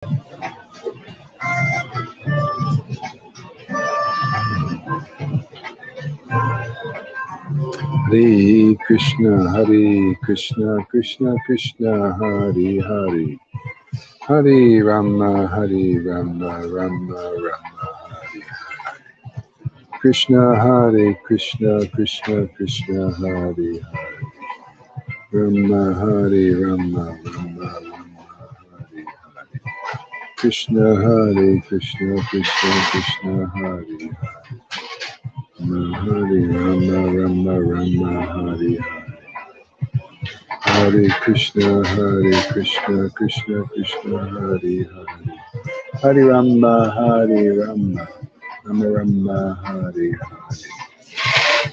Hare Krishna, Krishna Krishna, Hare Hare. Hare Rama, Rama Rama, Hare Hare. Krishna, Krishna Krishna, Hare Hare. Rama, Rama Rama, Hare Hare. Krishna, Krishna Krishna, Hare Hare. Hare Rama, Rama Hare Hare. Hare Krishna, Krishna Krishna, Hare Hare. Hare Rama, Rama Rama, Hare Hare.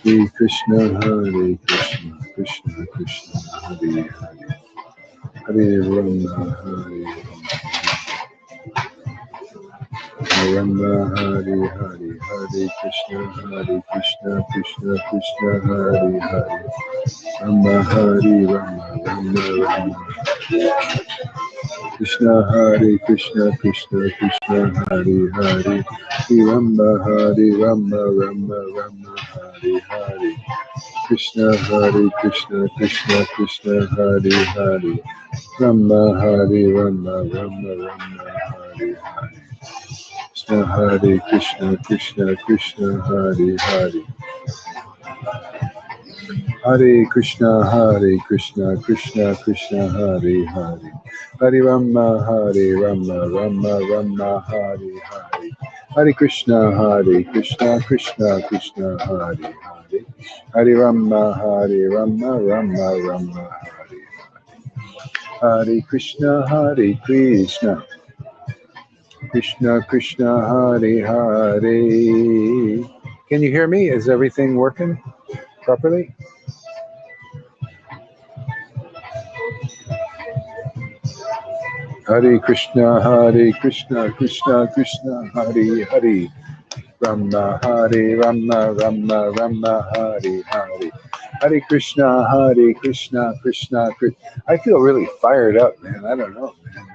Hare Krishna, Krishna Krishna, Hare Hare. Hare Rama, Rama, Hare Hare. Hare Krishna, Krishna Krishna, Hare Hare. Rama, Rama Rama. Krishna, Krishna Krishna, Hare Hare. Rama, Rama Rama, Hare Hare. Krishna, Krishna, Hare Hare. Rama, Rama Rama, Hare Hare. Krishna, Hare Hare. Hare Krishna, Krishna Krishna, Hare Hare. Hare Rama, Rama Rama, Hare Hare. Hare Krishna, Krishna Krishna, Hare Hare. Hare Rama, Rama Rama, Hare Hare. Hare Krishna, Krishna Krishna, Hare Hare. Can you hear me? Is everything working properly? Hare Krishna, Krishna Krishna, Hare Hare. Rama, Rama Rama, Hare Hare. Hare Krishna, Krishna Krishna. I feel really fired up, man. I don't know, man.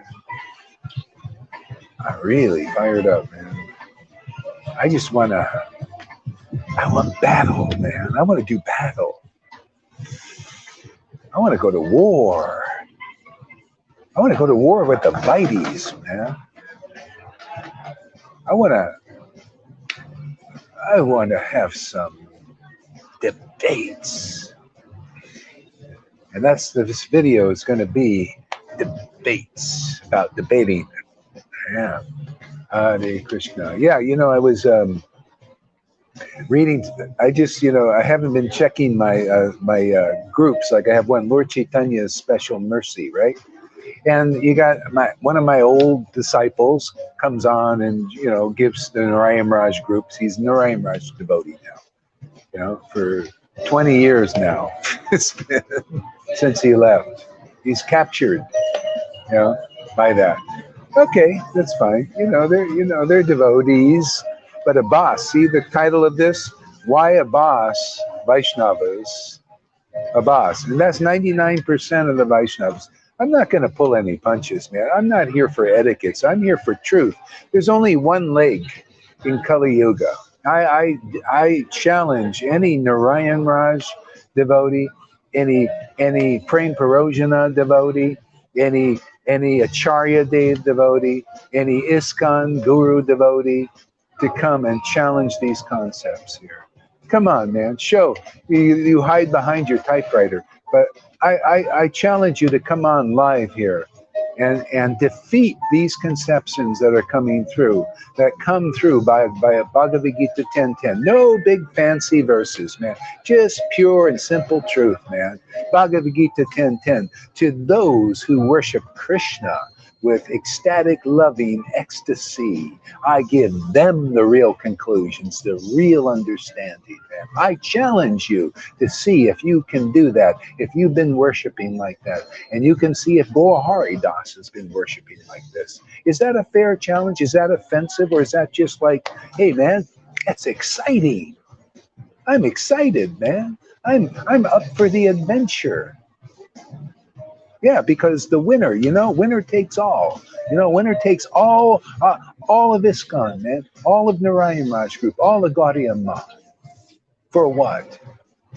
I'm really fired up, man. I want battle, man. I want to do battle. I want to go to war. I want to go to war with the devotees, man. I want to have some debates. And this video is going to be debates, about debating. Yeah. Hare Krishna. Yeah, I was reading. I haven't been checking my groups. Like I have one, Lord Caitanya's Special Mercy, right? And you got one of my old disciples comes on and gives the Narayan Raj groups. He's Narayan Raj devotee now, for 20 years now. It's been since he left. He's captured, by that. Okay, that's fine. They're devotees, but a boss. See the title of this? Why a boss? Vaishnavas, a boss, and that's 99% of the Vaishnavas. I'm not going to pull any punches, man. I'm not here for etiquettes. I'm here for truth. There's only one leg in Kali Yuga. I challenge any Narayan Raj devotee, any Prem Parojana devotee, any Acharya Dev devotee, any ISKCON Guru devotee to come and challenge these concepts here. Come on, man. Show. You hide behind your typewriter, but I challenge you to come on live here and defeat these conceptions that are coming through, that come through by a Bhagavad Gita 10:10. No big fancy verses, man. Just pure and simple truth, man. Bhagavad Gita 10:10. To those who worship Krishna with ecstatic, loving ecstasy, I give them the real conclusions, the real understanding, man. I challenge you to see if you can do that, if you've been worshiping like that, and you can see if Gohari Das has been worshiping like this. Is that a fair challenge? Is that offensive? Or is that just like, hey, man, that's exciting. I'm excited, man. I'm up for the adventure. Yeah, because the winner, winner takes all. Winner takes all of ISKCON, man, all of Narayan Raj group, all of Gaudiya Math. For what?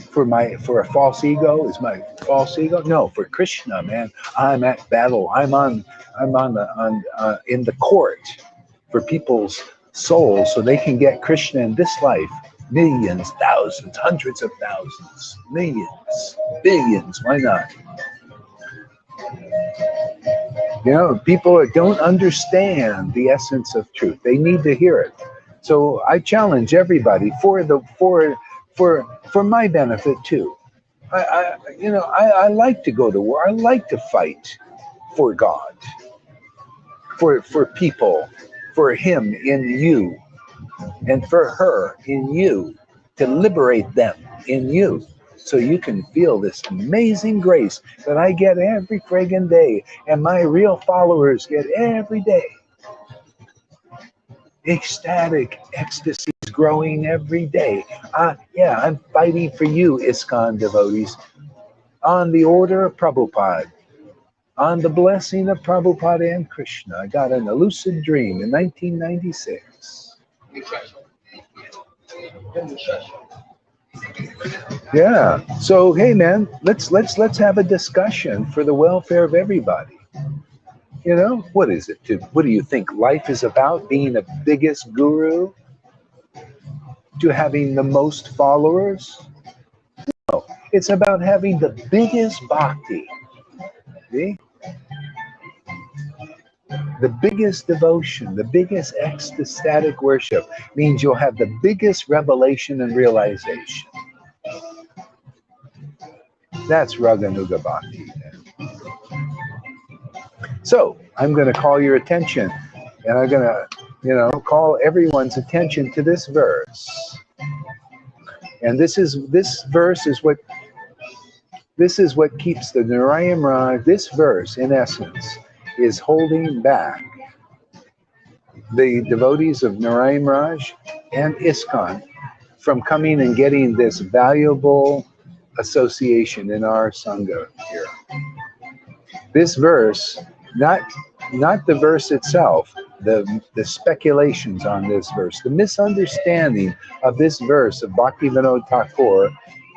For a false ego? Is my false ego? No, for Krishna, man. I'm at battle. I'm in the court for people's souls so they can get Krishna in this life. Millions, thousands, hundreds of thousands, millions, billions. Why not? People don't understand the essence of truth. They need to hear it. So I challenge everybody for my benefit too. I like to go to war. I like to fight for God, for people, for Him in you, and for her in you, to liberate them in you. So you can feel this amazing grace that I get every friggin' day, and my real followers get every day. Ecstatic ecstasy is growing every day. I'm fighting for you, ISKCON devotees, on the order of Prabhupada, on the blessing of Prabhupada and Krishna. I got an lucid dream in 1996. Yeah. So hey, man, let's have a discussion for the welfare of everybody. What is it? What do you think life is about? Being the biggest guru? To having the most followers? No, it's about having the biggest bhakti. See? The biggest devotion, the biggest ecstatic worship means you'll have the biggest revelation and realization. That's Raganuga Bhakti. So I'm going to call your attention, and I'm going to, call everyone's attention to this verse. And this verse is what keeps the Narayan Raj. This verse, in essence, is holding back the devotees of Narayan Raj and ISKCON from coming and getting this valuable association in our Sangha here. This verse, not the verse itself, the speculations on this verse, the misunderstanding of this verse of Bhaktivinoda Thakur,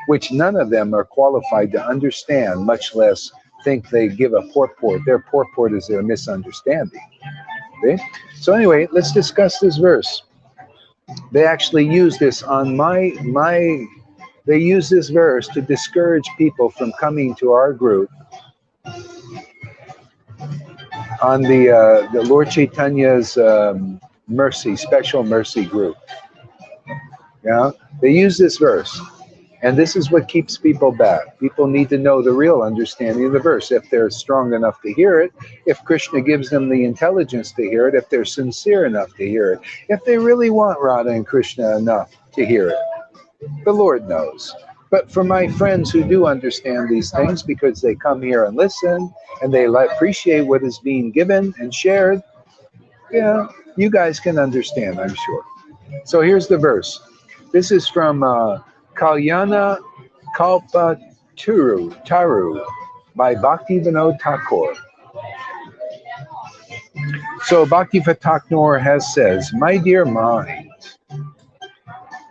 which none of them are qualified to understand, much less think they give a purport. Their purport is their misunderstanding. Okay? So anyway, let's discuss this verse. They actually use this on they use this verse to discourage people from coming to our group on the Lord Caitanya's mercy, special mercy group. Yeah, they use this verse, and this is what keeps people back. People need to know the real understanding of the verse, if they're strong enough to hear it, if Krishna gives them the intelligence to hear it, if they're sincere enough to hear it, if they really want Radha and Krishna enough to hear it. The Lord knows. But for my friends who do understand these things, because they come here and listen, and they appreciate what is being given and shared, you guys can understand, I'm sure. So here's the verse. This is from Kalyana Taru by Bhaktivinoda Thakur. So Bhaktivinoda Thakur says, "My dear mind,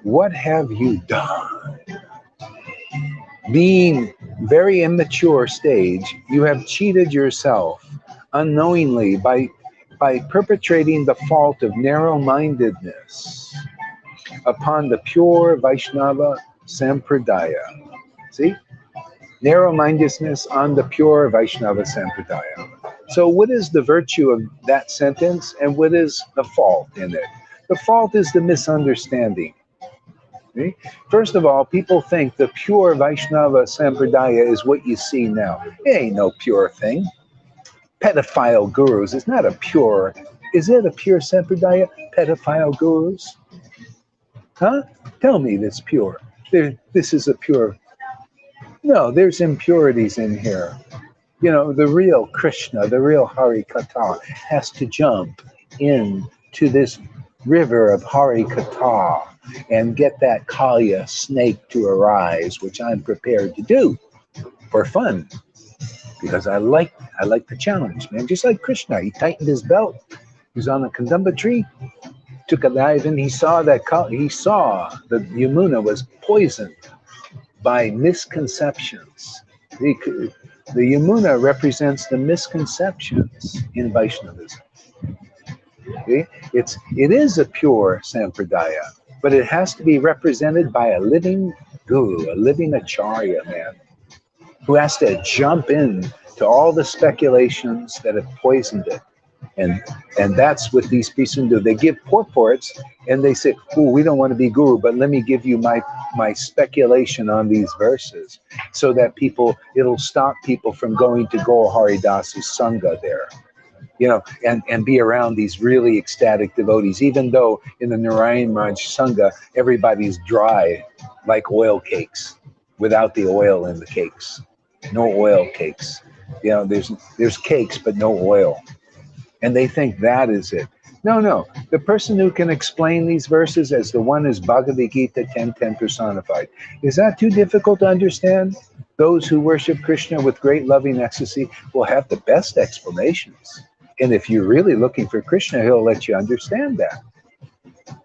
what have you done? Being very immature stage, you have cheated yourself unknowingly by perpetrating the fault of narrow-mindedness upon the pure Vaishnava Sampradaya." See? Narrow-mindedness on the pure Vaishnava Sampradaya. So what is the virtue of that sentence, and what is the fault in it? The fault is the misunderstanding. See? First of all, people think the pure Vaishnava Sampradaya is what you see now. It ain't no pure thing. Pedophile gurus is not a pure. Is it a pure Sampradaya? Pedophile gurus? Huh? Tell me that's pure. This is a pure. No, there's impurities in here. The real Krishna, the real Hari Katha has to jump into this river of Hari Katha and get that Kalya snake to arise, which I'm prepared to do for fun. because I like the challenge, man. Just like Krishna, he tightened his belt. He was on a kandamba tree, took a dive in. He saw that the Yamuna was poisoned by misconceptions. The Yamuna represents the misconceptions in Vaishnavism. Okay? It is a pure sampradaya, but it has to be represented by a living guru, a living acharya, man, who has to jump in to all the speculations that have poisoned it. And that's what these priests do. They give purports and they say, oh, we don't want to be guru, but let me give you my speculation on these verses so that it'll stop people from going to Gaur Haridasa's Sangha there. And be around these really ecstatic devotees, even though in the Narayan Raj Sangha, everybody's dry like oil cakes, without the oil in the cakes. No oil cakes. There's cakes, but no oil. And they think that is it. No. The person who can explain these verses as the one is Bhagavad Gita 10:10 personified. Is that too difficult to understand? Those who worship Krishna with great loving ecstasy will have the best explanations. And if you're really looking for Krishna, he'll let you understand that.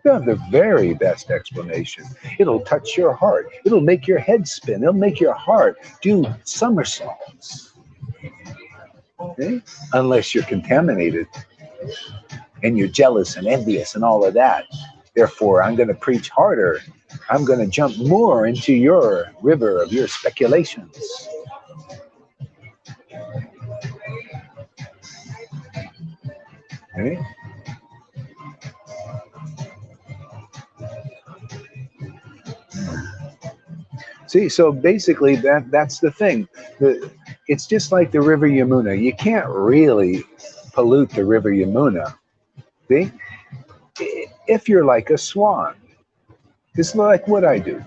You'll have the very best explanation. It'll touch your heart. It'll make your head spin. It'll make your heart do somersaults. Okay? Unless you're contaminated and you're jealous and envious and all of that. Therefore, I'm going to preach harder. I'm going to jump more into your river of your speculations. Okay? See, so basically that's the thing. It's just like the river Yamuna. You can't really pollute the river Yamuna. See? If you're like a swan. It's like what I do,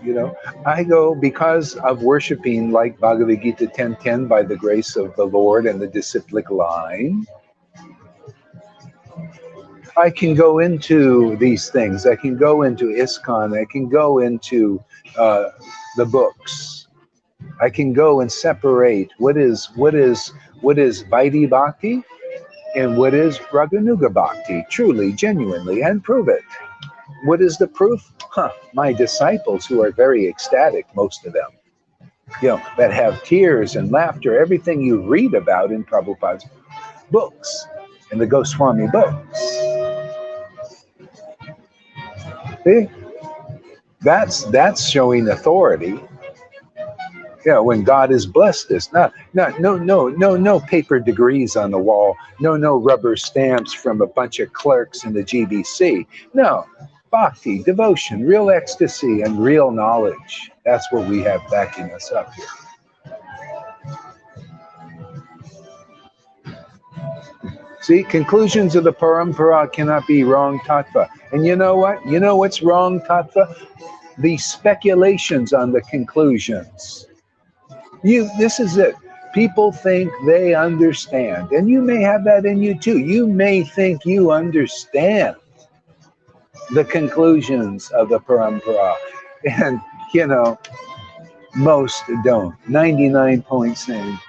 I go because of worshiping like Bhagavad Gita 10:10 by the grace of the Lord and the disciplic line. I can go into these things. I can go into ISKCON. I can go into the books. I can go and separate what is Vaidhi Bhakti and what is Raganuga Bhakti, truly, genuinely, and prove it. What is the proof? My disciples who are very ecstatic, most of them, that have tears and laughter, everything you read about in Prabhupada's books, in the Goswami books. See? That's showing authority. When God has blessed us. No paper degrees on the wall. No rubber stamps from a bunch of clerks in the GBC. No. Bhakti, devotion, real ecstasy, and real knowledge. That's what we have backing us up here. See, conclusions of the parampara cannot be wrong tattva. And you know what? You know what's wrong tattva? The speculations on the conclusions. This is it. People think they understand. And you may have that in you too. You may think you understand the conclusions of the parampara. And, most don't. 99.9.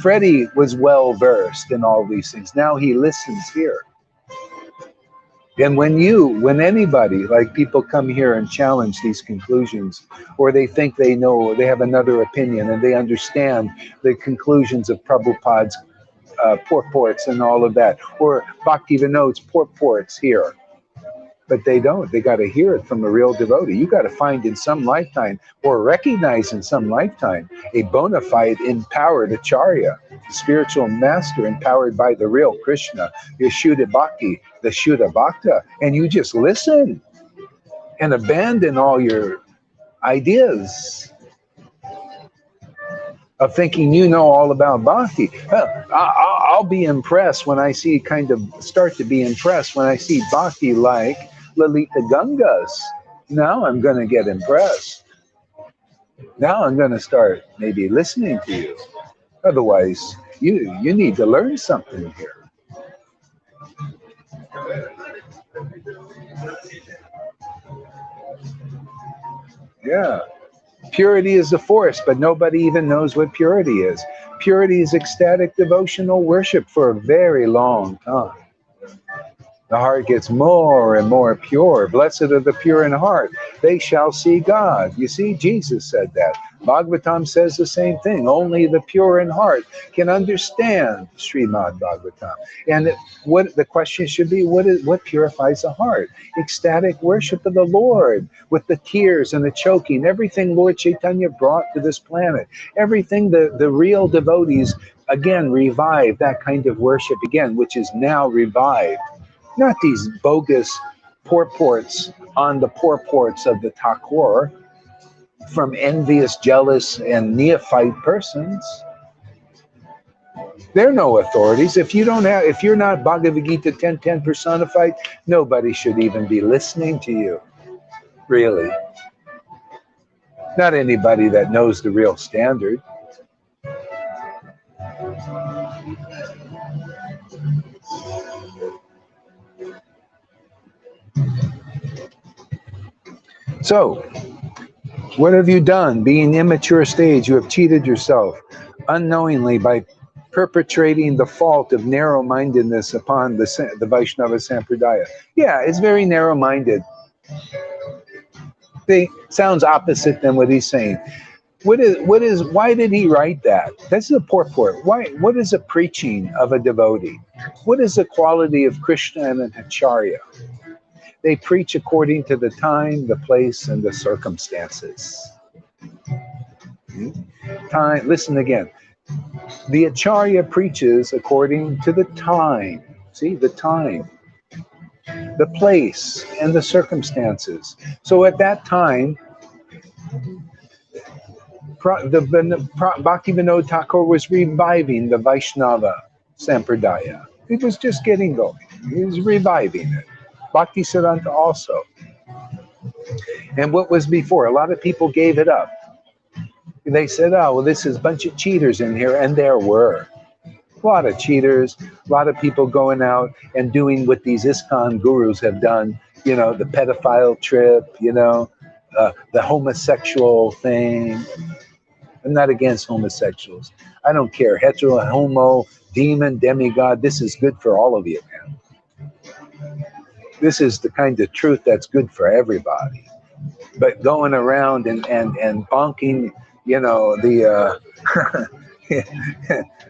Freddie was well versed in all these things. Now he listens here. And when anybody, like people come here and challenge these conclusions, or they think they know, or they have another opinion, and they understand the conclusions of Prabhupada's purports and all of that, or Bhaktivinoda's purports here. But they don't. They got to hear it from a real devotee. You got to find in some lifetime, or recognize in some lifetime, a bona fide empowered acharya, spiritual master empowered by the real Krishna, Yashuda Bhakti, the Shuddha Bhakta, and you just listen and abandon all your ideas of thinking you know all about bhakti. I'll be impressed when I see start to be impressed when I see bhakti like Lalita Gangas. Now I'm going to get impressed. Now I'm going to start maybe listening to you. Otherwise, you need to learn something here. Yeah. Purity is a force, but nobody even knows what purity is. purity is ecstatic devotional worship for a very long time. The heart gets more and more pure. Blessed are the pure in heart. They shall see God. You see, Jesus said that. Bhagavatam says the same thing. Only the pure in heart can understand Srimad Bhagavatam. And what the question should be, what purifies the heart? Ecstatic worship of the Lord with the tears and the choking. Everything Lord Caitanya brought to this planet. Everything the real devotees, again, revived that kind of worship again, which is now revived. Not these bogus purports on the purports of the Thakur from envious, jealous, and neophyte persons. They're no authorities. If you're not Bhagavad Gita 10:10 personified, nobody should even be listening to you. Really. Not anybody that knows the real standard. So, what have you done? Being immature stage, you have cheated yourself unknowingly by perpetrating the fault of narrow-mindedness upon the Vaishnava Sampradaya. Yeah, it's very narrow-minded. Sounds opposite than what he's saying. Why did he write that? This is a purport. What is a preaching of a devotee? What is the quality of Krishna and an Acharya? They preach according to the time, the place, and the circumstances. Time. Listen again. The Acharya preaches according to the time. See, the time, the place, and the circumstances. So at that time, Bhaktivinoda Thakur was reviving the Vaishnava Sampradaya. He was just getting going. He was reviving it. Bhaktisiddhanta also. And what was before? A lot of people gave it up. They said, oh, well, this is a bunch of cheaters in here. And there were a lot of cheaters, a lot of people going out and doing what these ISKCON gurus have done, you know, the pedophile trip, you know, the homosexual thing. I'm not against homosexuals. I don't care. Hetero, homo, demon, demigod. This is good for all of you, man. This is the kind of truth that's good for everybody. But going around and bonking, you know, the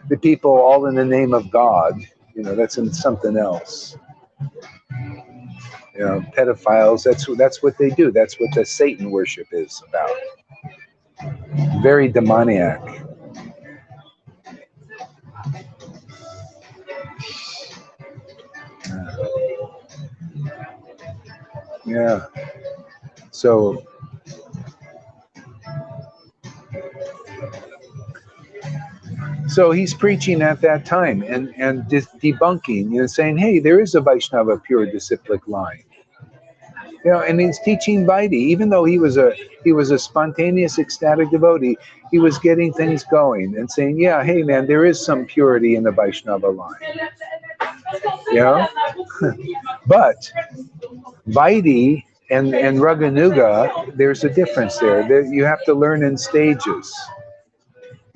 the people all in the name of God, you know, that's something else. You know, pedophiles, that's what they do. That's what the Satan worship is about. Very demoniac. Yeah. So he's preaching at that time and debunking, you know, saying, hey, there is a Vaishnava pure disciplic line. You know, and he's teaching Vaidhi, even though he was a spontaneous ecstatic devotee, he was getting things going and saying, yeah, hey man, there is some purity in the Vaishnava line. You know? But Vaidhi and Raganuga, there's a difference there. You have to learn in stages.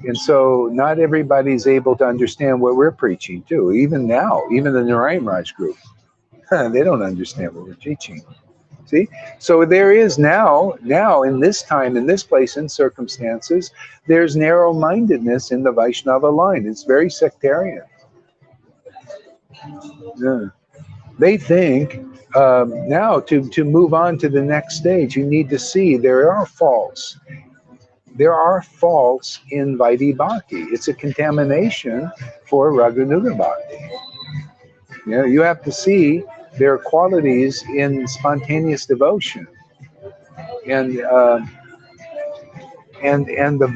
And so not everybody's able to understand what we're preaching too. Even now, even the Narayan Raj group, they don't understand what we're teaching. See? So there is now in this time, in this place, in circumstances, there's narrow-mindedness in the Vaishnava line. It's very sectarian. Yeah. They think now to move on to the next stage, you need to see there are faults. There are faults in Vaidhi Bhakti. It's a contamination for Raganuga Bhakti. You know, you have to see there are qualities in spontaneous devotion. And the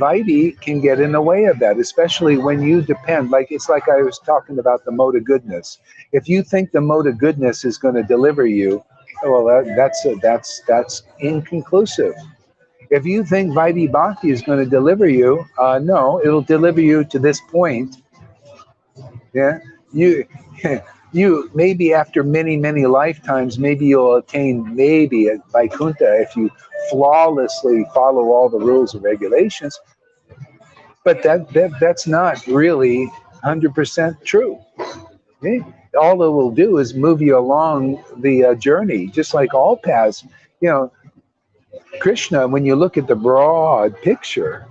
Vaidhi can get in the way of that, especially when you depend, it's like I was talking about the mode of goodness. If you think the mode of goodness is going to deliver you, well, that's inconclusive. If you think Vaidhi Bhakti is going to deliver you, no, it'll deliver you to this point. Yeah, you maybe after many lifetimes, maybe you'll attain maybe a Vaikuntha if you flawlessly follow all the rules and regulations. But that's not really 100% true. Okay? All it will do is move you along the journey, just like all paths. You know, Krishna, when you look at the broad picture,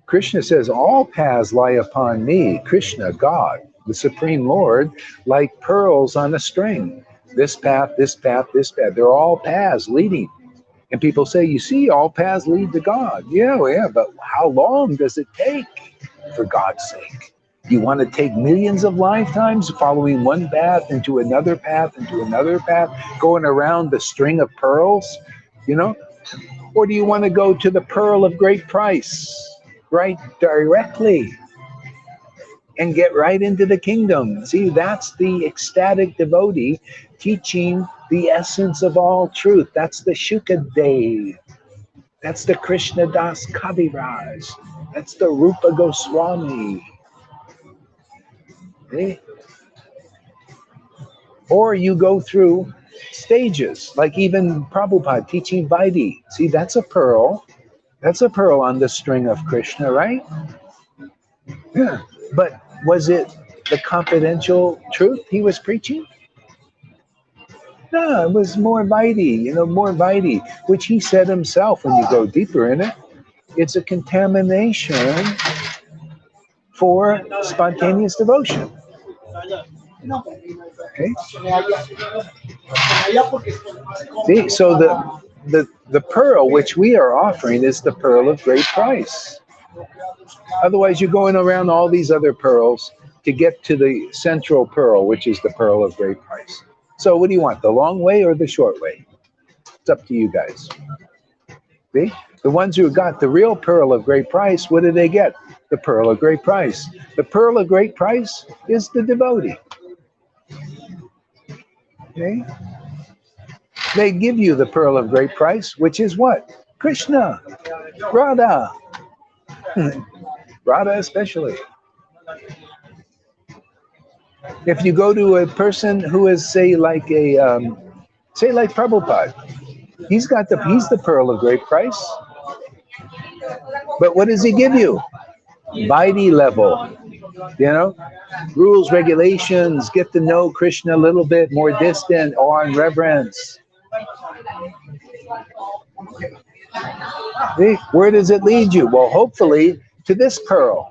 Krishna says, all paths lie upon me, Krishna, God, the Supreme Lord, like pearls on a string. This path, this path, this path. They're all paths leading. And people say, you see, all paths lead to God. Yeah, well, yeah, but how long does it take, for God's sake? You want to take millions of lifetimes following one path into another path, into another path, going around the string of pearls, you know? Or do you want to go to the pearl of great price, right directly, and get right into the kingdom? See, that's the ecstatic devotee teaching the essence of all truth. That's the Shukadev. That's the Krishna Das Kaviraj. That's the Rupa Goswami. Okay? Or you go through stages, like even Prabhupada teaching Vaidhi. See, that's a pearl. That's a pearl on the string of Krishna, right? Yeah. But was it the confidential truth he was preaching? No, it was more Vaidhi, more Vaidhi, which he said himself when you go deeper in it. It's a contamination for spontaneous devotion. Okay. See, so the pearl which we are offering is the pearl of great price. Otherwise, you're going around all these other pearls to get to the central pearl, which is the pearl of great price. So, what do you want, the long way or the short way? It's up to you guys. See, the ones who got the real pearl of great price, what do they get? The pearl of great price. The pearl of great price is the devotee. Okay? They give you the pearl of great price, which is what? Krishna, Radha, Radha especially. If you go to a person who is, say like Prabhupada, he's the pearl of great price. But what does he give you? Vaidhi level, rules, regulations, get to know Krishna a little bit more distant, awe and reverence. See, where does it lead you? Well, hopefully to this pearl.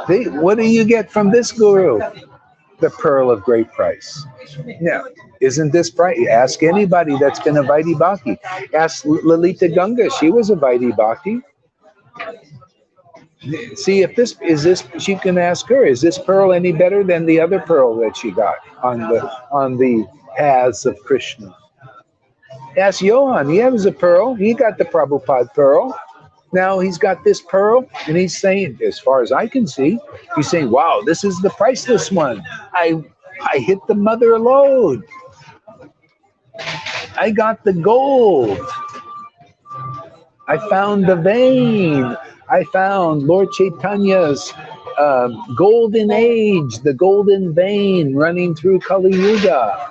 See, what do you get from this guru? The pearl of great price. Now, isn't this price? Ask anybody that's been a Vaidhi Bhakti. Ask Lalita Ganga. She was a Vaidhi Bhakti. See if you can ask her, is this pearl any better than the other pearl that she got on the paths of Krishna? Ask Johan. He has a pearl. He got the Prabhupada pearl. Now he's got this pearl, and he's saying, as far as I can see, he's saying, wow, this is the priceless one. I hit the mother lode. I got the gold. I found the vein. I found Lord Caitanya's golden age, the golden vein running through Kali Yuga.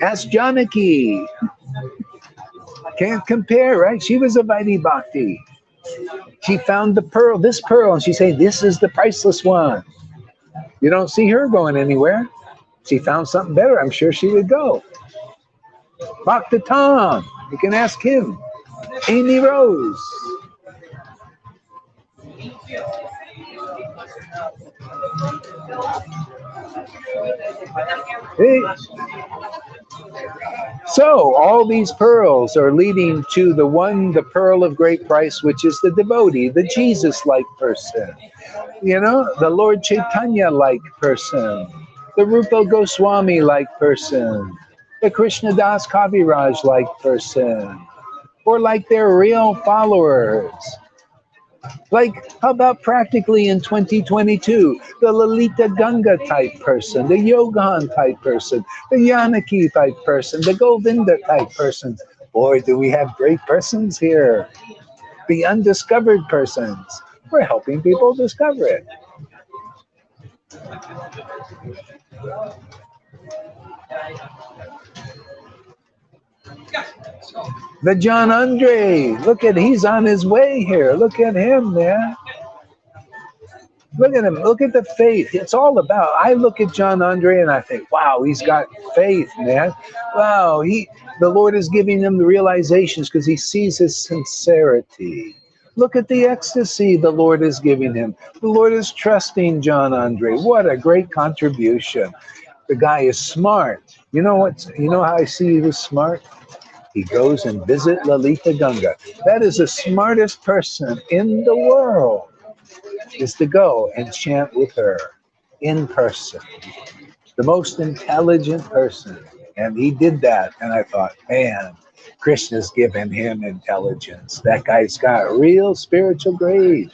Ask Janaki. Can't compare, right? She was a Vaidhi Bhakti. She found the pearl, this pearl, and she said, this is the priceless one. You don't see her going anywhere. She found something better, I'm sure she would go. Bhakta Tom, you can ask him. Amy Rose. Hey. So all these pearls are leading to the pearl of great price, which is the devotee, the Jesus-like person, the Lord Caitanya-like person, the Rupa Goswami-like person, the Krishna Das Kaviraj-like person, or like their real followers. Like, how about practically in 2022, the Lalita Ganga type person, the Yogan type person, the Janaki type person, the Govinda type person. Boy, do we have great persons here. The undiscovered persons. We're helping people discover it. The John Andre, look at, he's on his way here. Look at him, man. Look at him. Look at the faith. It's all about, I look at John Andre and I think, wow, he's got faith, man. Wow, the Lord is giving him the realizations because he sees his sincerity. Look at the ecstasy the Lord is giving him. The Lord is trusting John Andre. What a great contribution. The guy is smart. You know how I see he was smart? He goes and visits Lalita Ganga. That is the smartest person in the world, is to go and chant with her in person. The most intelligent person. And he did that. And I thought, man, Krishna's given him intelligence. That guy's got real spiritual grade.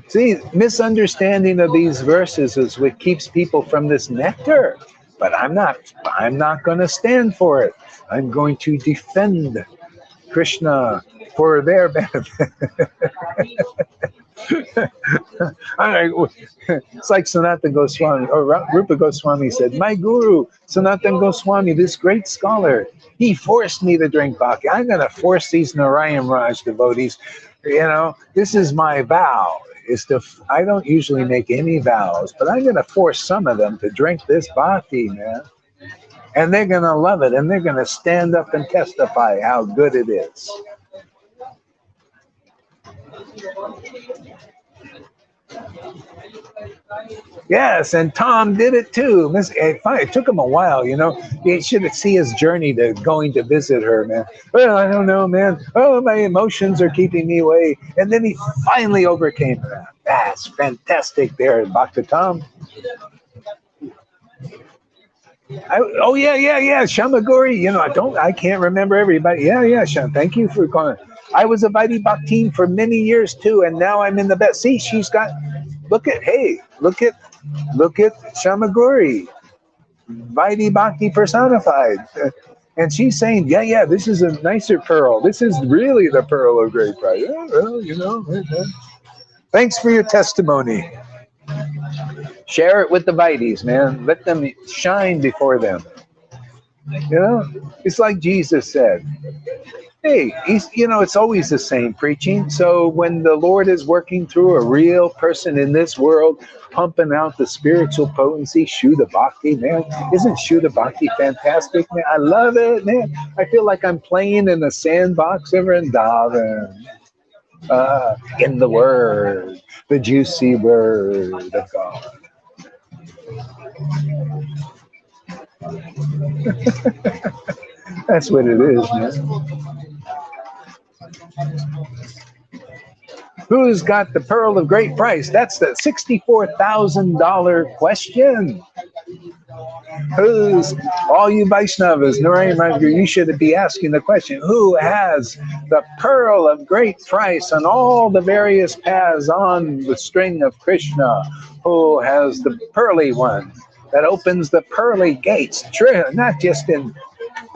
See, misunderstanding of these verses is what keeps people from this nectar. But I'm not going to stand for it. I'm going to defend Krishna for their benefit. It's like Sanatana Goswami, or Rupa Goswami said, my guru, Sanatana Goswami, this great scholar, he forced me to drink bhakti. I'm going to force these Narayan Raj devotees. This is my vow. I don't usually make any vows, but I'm going to force some of them to drink this bhakti, man. And they're going to love it, and they're going to stand up and testify how good it is. Yes, and Tom did it too. It took him a while, You should see his journey to going to visit her, man. Well, I don't know, man. Oh, my emotions are keeping me away. And then he finally overcame that. That's fantastic there, Bhakta Tom. Yeah, Shamaguri. I can't remember everybody. Yeah, Sham. Thank you for calling. I was a Vaidhi Bhaktin for many years too, and now I'm in the best. See, she's got. Look at Shamaguri, Vaidhi Bhakti personified, and she's saying, yeah, this is a nicer pearl. This is really the pearl of great price. Yeah, well, Thanks for your testimony. Share it with the Vaidhis, man. Let them shine before them. It's like Jesus said. Hey, it's always the same preaching. So when the Lord is working through a real person in this world, pumping out the spiritual potency, Shuddha Bhakti, man. Isn't Shuddha Bhakti fantastic, man? I love it, man. I feel like I'm playing in a sandbox of Vrindavan. In the Word, the juicy Word of God. That's what it is, man. Who's got the pearl of great price? That's the $64,000 question. All you Vaishnavas, Narayan Raj, you should be asking the question, who has the pearl of great price on all the various paths on the string of Krishna? Who has the pearly one that opens the pearly gates? True, not just in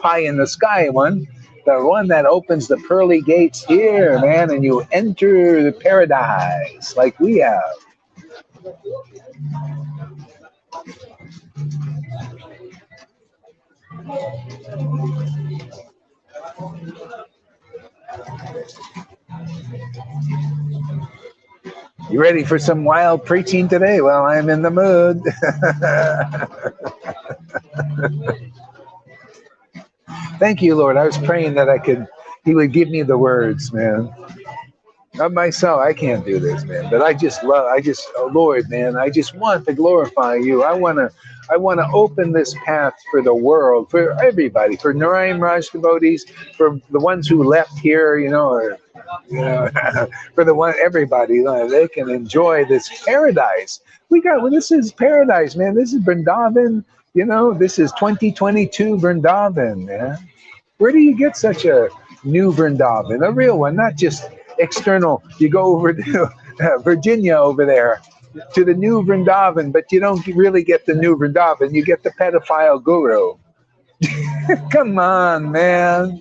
pie in the sky one. The one that opens the pearly gates here, man, and you enter the paradise like we have. You ready for some wild preaching today? Well, I'm in the mood. Thank you, Lord. I was praying that He would give me the words, man. Not myself, I can't do this, man. But Lord, man, I just want to glorify you. I want to open this path for the world, for everybody, for Narayan Raj devotees, for the ones who left here, for everybody, they can enjoy this paradise. This is paradise, man. This is Vrindavan. This is 2022 Vrindavan, man. Where do you get such a new Vrindavan, a real one, not just external? You go over to Virginia over there to the new Vrindavan, but you don't really get the new Vrindavan. You get the pedophile guru. Come on, man.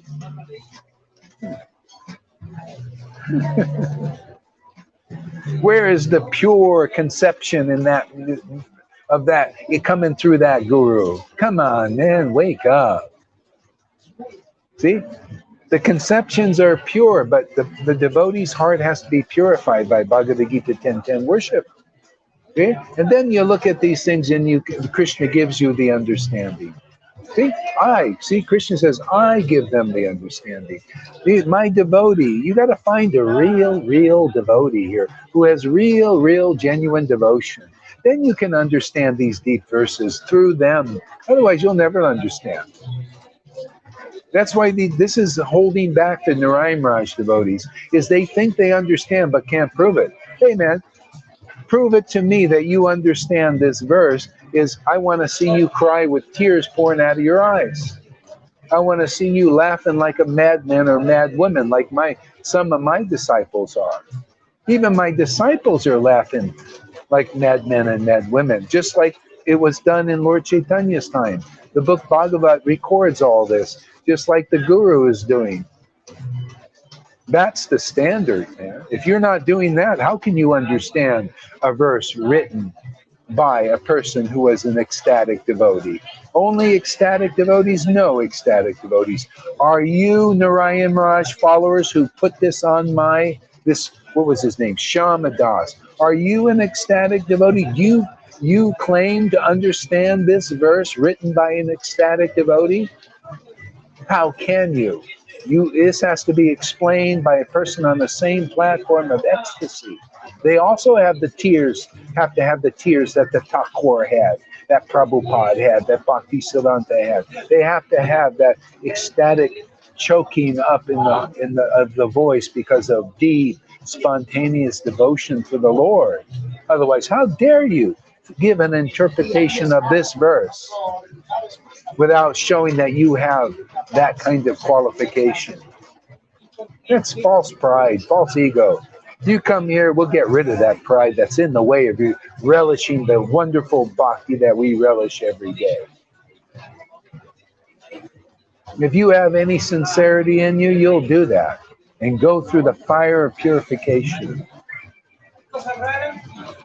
Where is the pure conception in that of that coming through that guru? Come on, man, wake up. See? The conceptions are pure, but the devotee's heart has to be purified by Bhagavad Gita 10:10 worship. Okay? And then you look at these things and Krishna gives you the understanding. See, Krishna says, I give them the understanding. My devotee, you got to find a real devotee here who has real, genuine devotion. Then you can understand these deep verses through them. Otherwise, you'll never understand. That's why this is holding back the Narayan Raj devotees, is they think they understand but can't prove it. Hey, man, prove it to me that you understand this verse. I want to see you cry with tears pouring out of your eyes. I want to see you laughing like a madman or mad woman, like some of my disciples are. Even my disciples are laughing like madmen and mad women, just like it was done in Lord Caitanya's time. The book Bhagavat records all this, just like the Guru is doing. That's the standard, man. If you're not doing that, how can you understand a verse written by a person who was an ecstatic devotee? Only ecstatic devotees know ecstatic devotees. Are you Narayan Raj followers who put this on what was his name? Shama Das. Are you an ecstatic devotee? Do you claim to understand this verse written by an ecstatic devotee? How can you? This has to be explained by a person on the same platform of ecstasy. They also have to have the tears that the Thakur had, that Prabhupada had, that Bhaktisiddhanta had. They have to have that ecstatic choking up of the voice because of deep, spontaneous devotion to the Lord. Otherwise, how dare you give an interpretation of this verse without showing that you have that kind of qualification? That's false pride, false ego. You come here, we'll get rid of that pride that's in the way of you relishing the wonderful bhakti that we relish every day. If you have any sincerity in you, you'll do that and go through the fire of purification.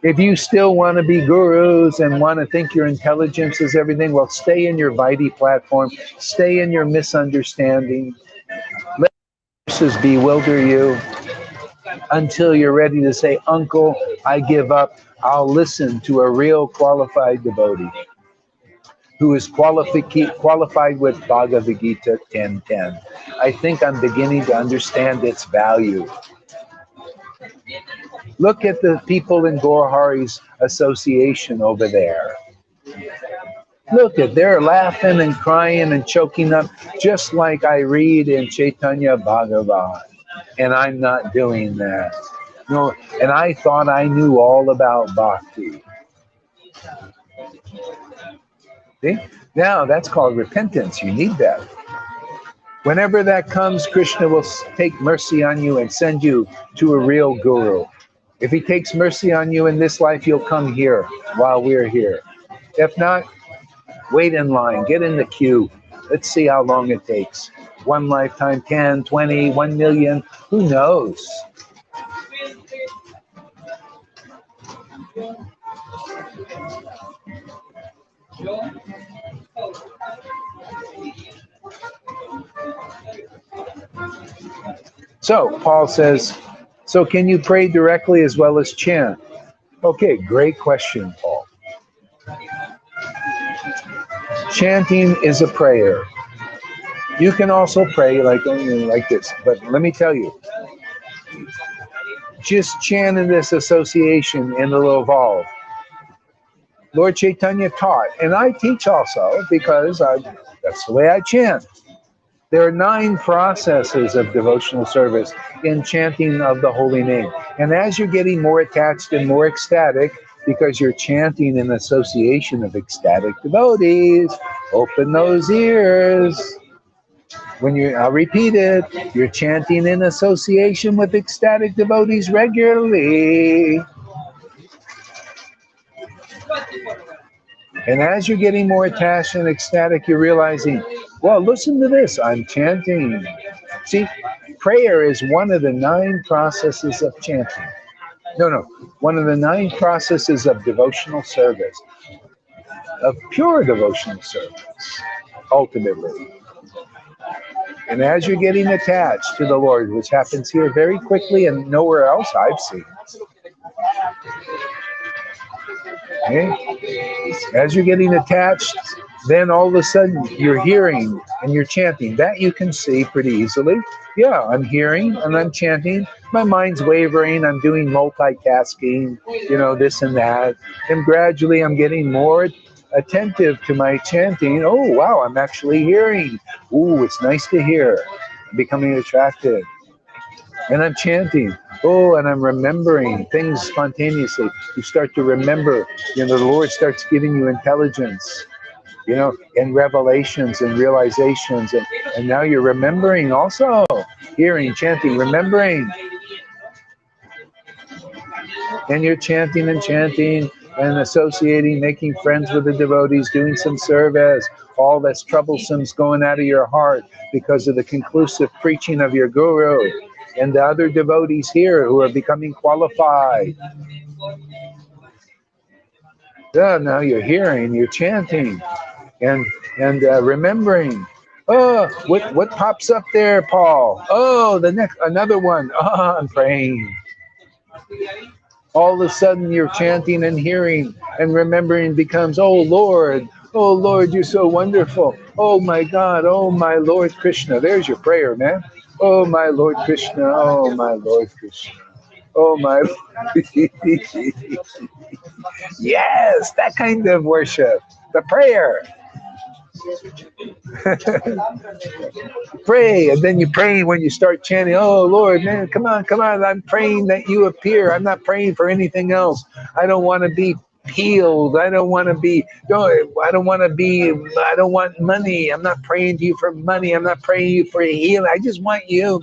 If you still want to be gurus and want to think your intelligence is everything, well, stay in your Vaidhi platform, stay in your misunderstanding. Let verses bewilder you until you're ready to say, Uncle, I give up. I'll listen to a real qualified devotee who is qualified with Bhagavad Gita 10:10. I think I'm beginning to understand its value. Look at the people in Gaurahari's association over there. Look at, they're laughing and crying and choking up, just like I read in Chaitanya Bhagavat. And I'm not doing that. No, and I thought I knew all about bhakti. See? Now that's called repentance. You need that. Whenever that comes, Krishna will take mercy on you and send you to a real guru. If he takes mercy on you in this life, you'll come here while we're here. If not, wait in line, get in the queue. Let's see how long it takes. 1 lifetime, 10, 20, 1 million, who knows? So Paul says, so can you pray directly as well as chant? Okay, great question, Paul. Chanting is a prayer. You can also pray like this, but let me tell you, just chant in this association and it'll evolve. Lord Caitanya taught, and I teach also because that's the way I chant. There are 9 processes of devotional service in chanting of the holy name. And as you're getting more attached and more ecstatic, because you're chanting in association of ecstatic devotees, open those ears. I'll repeat it, you're chanting in association with ecstatic devotees regularly. And as you're getting more attached and ecstatic, you're realizing, well, listen to this, I'm chanting. See, prayer is one of the 9 processes of chanting. No, one of the 9 processes of devotional service, of pure devotional service, ultimately. And as you're getting attached to the Lord, which happens here very quickly and nowhere else I've seen, okay? As you're getting attached, then all of a sudden you're hearing and you're chanting. That you can see pretty easily. Yeah, I'm hearing and I'm chanting. My mind's wavering. I'm doing multitasking, this and that. And gradually I'm getting more attentive to my chanting. Oh, wow, I'm actually hearing. Ooh, it's nice to hear. I'm becoming attracted. And I'm chanting. Oh, and I'm remembering things spontaneously. You start to remember. The Lord starts giving you intelligence, and revelations and realizations. And now you're remembering also. Hearing, chanting, remembering. And you're chanting and associating, making friends with the devotees, doing some service. All that's troublesome's going out of your heart because of the conclusive preaching of your guru and the other devotees here who are becoming qualified. Yeah, now you're hearing, you're chanting, and remembering. Oh, what pops up there, Paul? Oh, another one. Oh, I'm praying. All of a sudden you're chanting and hearing and remembering becomes, oh Lord, you're so wonderful. Oh my God, oh my Lord Krishna. There's your prayer, man. Oh my Lord Krishna, oh my Lord Krishna. Oh my. Yes, that kind of worship. The prayer. Pray, and then you pray when you start chanting, oh Lord, man, come on, I'm praying that you appear. I'm not praying for anything else. I don't want to be healed. I don't want money. I'm not praying to you for money. I'm not praying you for healing. I just want you,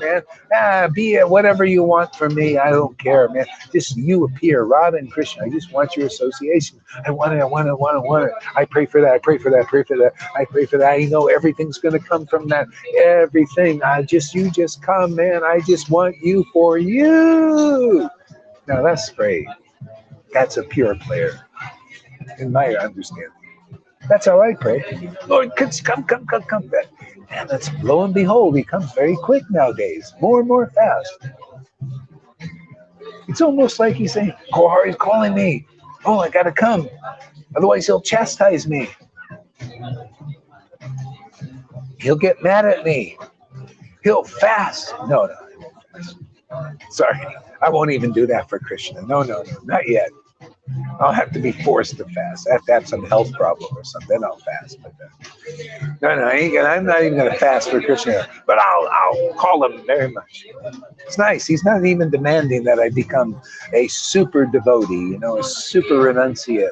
man. Be it whatever you want from me. I don't care, man. Just you appear, Radha and Krishna. I just want your association. I want it. I pray for that. I pray for that. I know everything's going to come from that. Everything. You just come, man. I just want you for you. Now that's great. That's a pure prayer, in my understanding. That's how I pray. Lord, come. And that's lo and behold, he comes very quick nowadays, more and more fast. It's almost like he's saying, oh, he's calling me. Oh, I gotta come. Otherwise he'll chastise me. He'll get mad at me. He'll fast. No, sorry. I won't even do that for Krishna. No, not yet. I'll have to be forced to fast. I have to have some health problem or something. Then I'll fast. But I'm not even going to fast for Krishna. But I'll call him very much. It's nice. He's not even demanding that I become a super devotee, a super renunciate.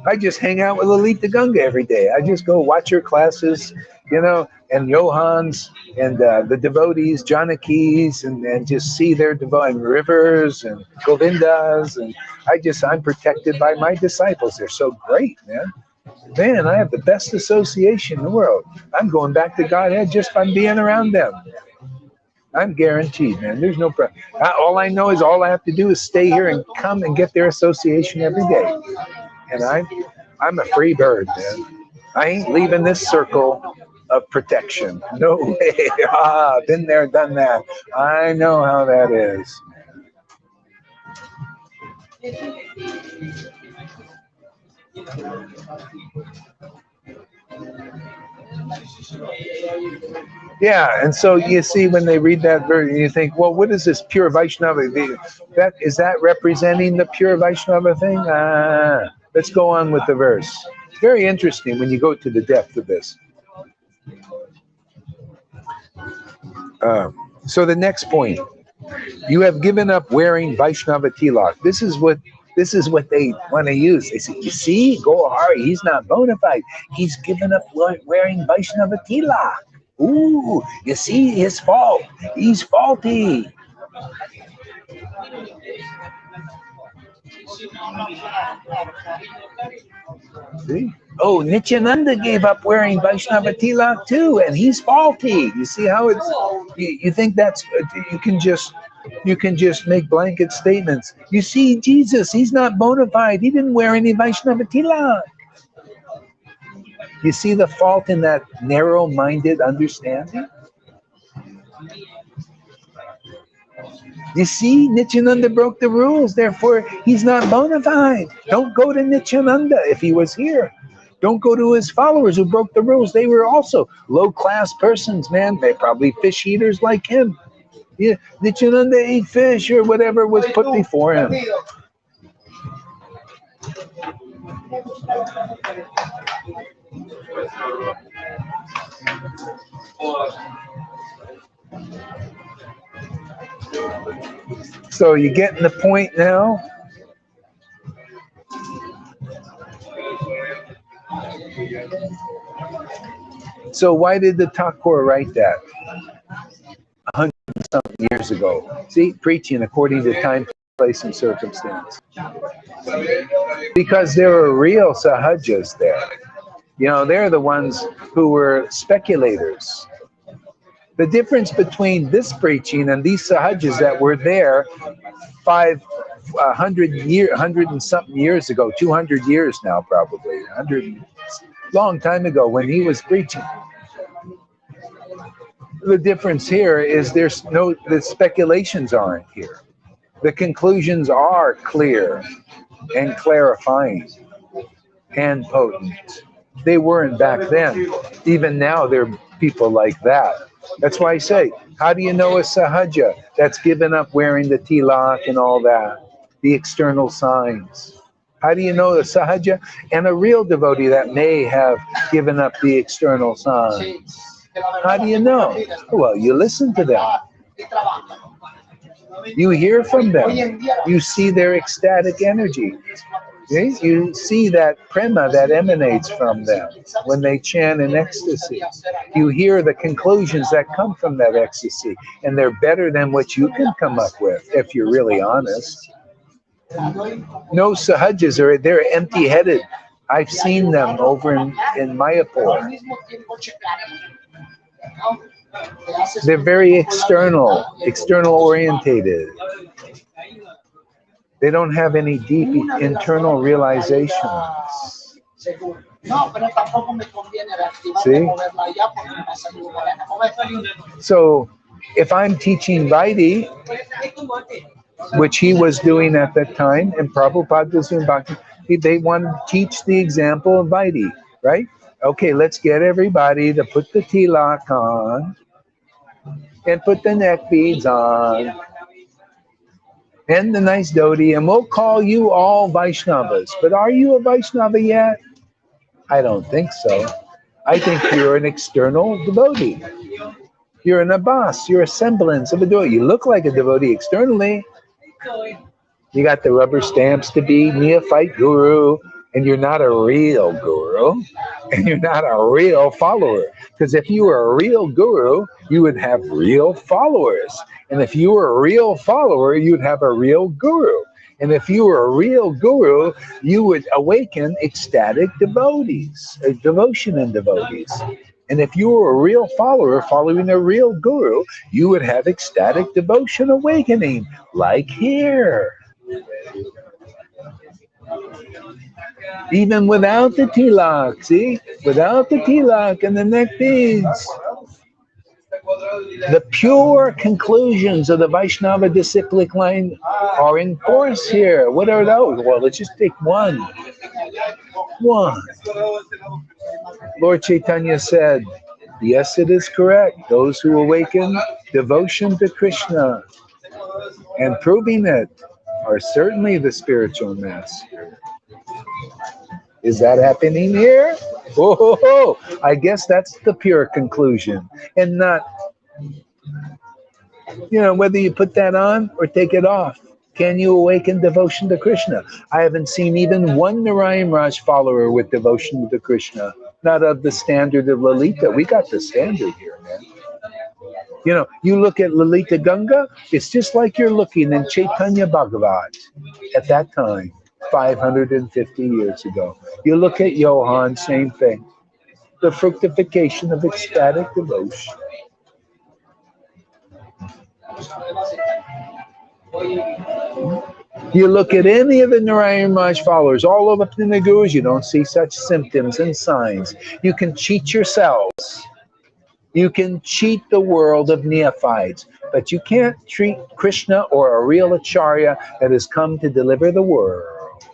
I just hang out with Lalita Ganga every day. I just go watch her classes, and Johans and the devotees, Janakis, and just see their divine rivers and Govindas. And I'm protected by my disciples. They're so great, man. Man, I have the best association in the world. I'm going back to Godhead just by being around them. I'm guaranteed, man. There's no problem. All I know is all I have to do is stay here and come and get their association every day. And I'm a free bird, man. I ain't leaving this circle of protection. No way. Been there, done that. I know how that is. Yeah, and so you see when they read that verse, you think, well, what is this pure Vaishnava? Is that representing the pure Vaishnava thing? Let's go on with the verse. It's very interesting when you go to the depth of this. So the next point, you have given up wearing Vaishnava tilak. This is what they want to use. They say, you see, Gohari, he's not bona fide. He's given up wearing Vaishnava tilak. Ooh, you see his fault. He's faulty. See? Oh, Nityananda gave up wearing Vaishnava tilak too, and he's faulty. You see how it's? You think that's you can just make blanket statements. You see, Jesus, he's not bona fide. He didn't wear any Vaishnava tilak. You see the fault in that narrow-minded understanding? You see, Nityananda broke the rules, therefore he's not bona fide. Don't go to Nityananda if he was here. Don't go to his followers who broke the rules. They were also low-class persons, man. They're probably fish eaters like him. Yeah, Nityananda ate fish or whatever was put before him. So you getting the point now? So why did the Thakur write that 100-something years ago? See, preaching according to time, place, and circumstance. Because there were real sahajas there. You know, they're the ones who were speculators. The difference between this preaching and these sahajas that were there 100 and something years ago, 200 years now probably, 100, long time ago when he was preaching. The difference here is the speculations aren't here. The conclusions are clear and clarifying and potent. They weren't back then. Even now there are people like that. That's why I say, how do you know a sahaja that's given up wearing the tilak and all that, the external signs? How do you know a sahaja and a real devotee that may have given up the external signs? How do you know? Well, you listen to them. You hear from them. You see their ecstatic energy. You see that prema that emanates from them when they chant in ecstasy. You hear the conclusions that come from that ecstasy, and they're better than what you can come up with if you're really honest. No sahajas they're empty-headed. I've seen them over in Mayapur. They're very external orientated. They don't have any deep internal realizations. See? So, if I'm teaching Vaidhi, which he was doing at that time, and Prabhupada was doing Bhakti, they want to teach the example of Vaidhi, right? Okay, let's get everybody to put the tilak on and put the neck beads on and the nice dhoti, and we'll call you all Vaishnavas. But are you a Vaishnava yet? I don't think so. I think you're an external devotee. You're an abbas. You're a semblance of a devotee. You look like a devotee externally. You got the rubber stamps to be neophyte guru, and you're not a real guru, and you're not a real follower. Because if you were a real guru, you would have real followers. And if you were a real follower, you'd have a real guru. And if you were a real guru, you would awaken ecstatic devotees, devotion in devotees. And if you were a real follower following a real guru, you would have ecstatic devotion awakening, like here. Even without the tilak, see? Without the tilak and the neck beads. The pure conclusions of the Vaishnava disciplic line are in force here. What are those? Well, let's just take one. One. Lord Caitanya said, yes, it is correct. Those who awaken devotion to Krishna and proving it are certainly the spiritual master. Is that happening here? Oh, I guess that's the pure conclusion. And not, whether you put that on or take it off. Can you awaken devotion to Krishna? I haven't seen even one Narayan Raj follower with devotion to Krishna. Not of the standard of Lalita. We got the standard here, man. You look at Lalita Ganga, it's just like you're looking in Chaitanya Bhagavat at that time. 550 years ago. You look at Johann, same thing. The fructification of ecstatic devotion. You look at any of the Narayan Raj followers, all of the gurus, you don't see such symptoms and signs. You can cheat yourselves. You can cheat the world of neophytes, but you can't treat Krishna or a real acharya that has come to deliver the world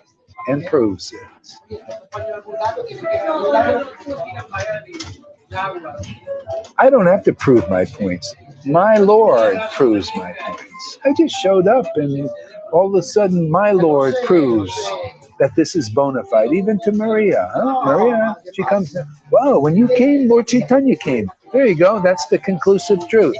and proves it. I don't have to prove my points. My Lord proves my points. I just showed up and all of a sudden my Lord proves that this is bona fide, even to Maria. Huh? Maria, she comes, wow, when you came, Lord Caitanya came. There you go, that's the conclusive truth.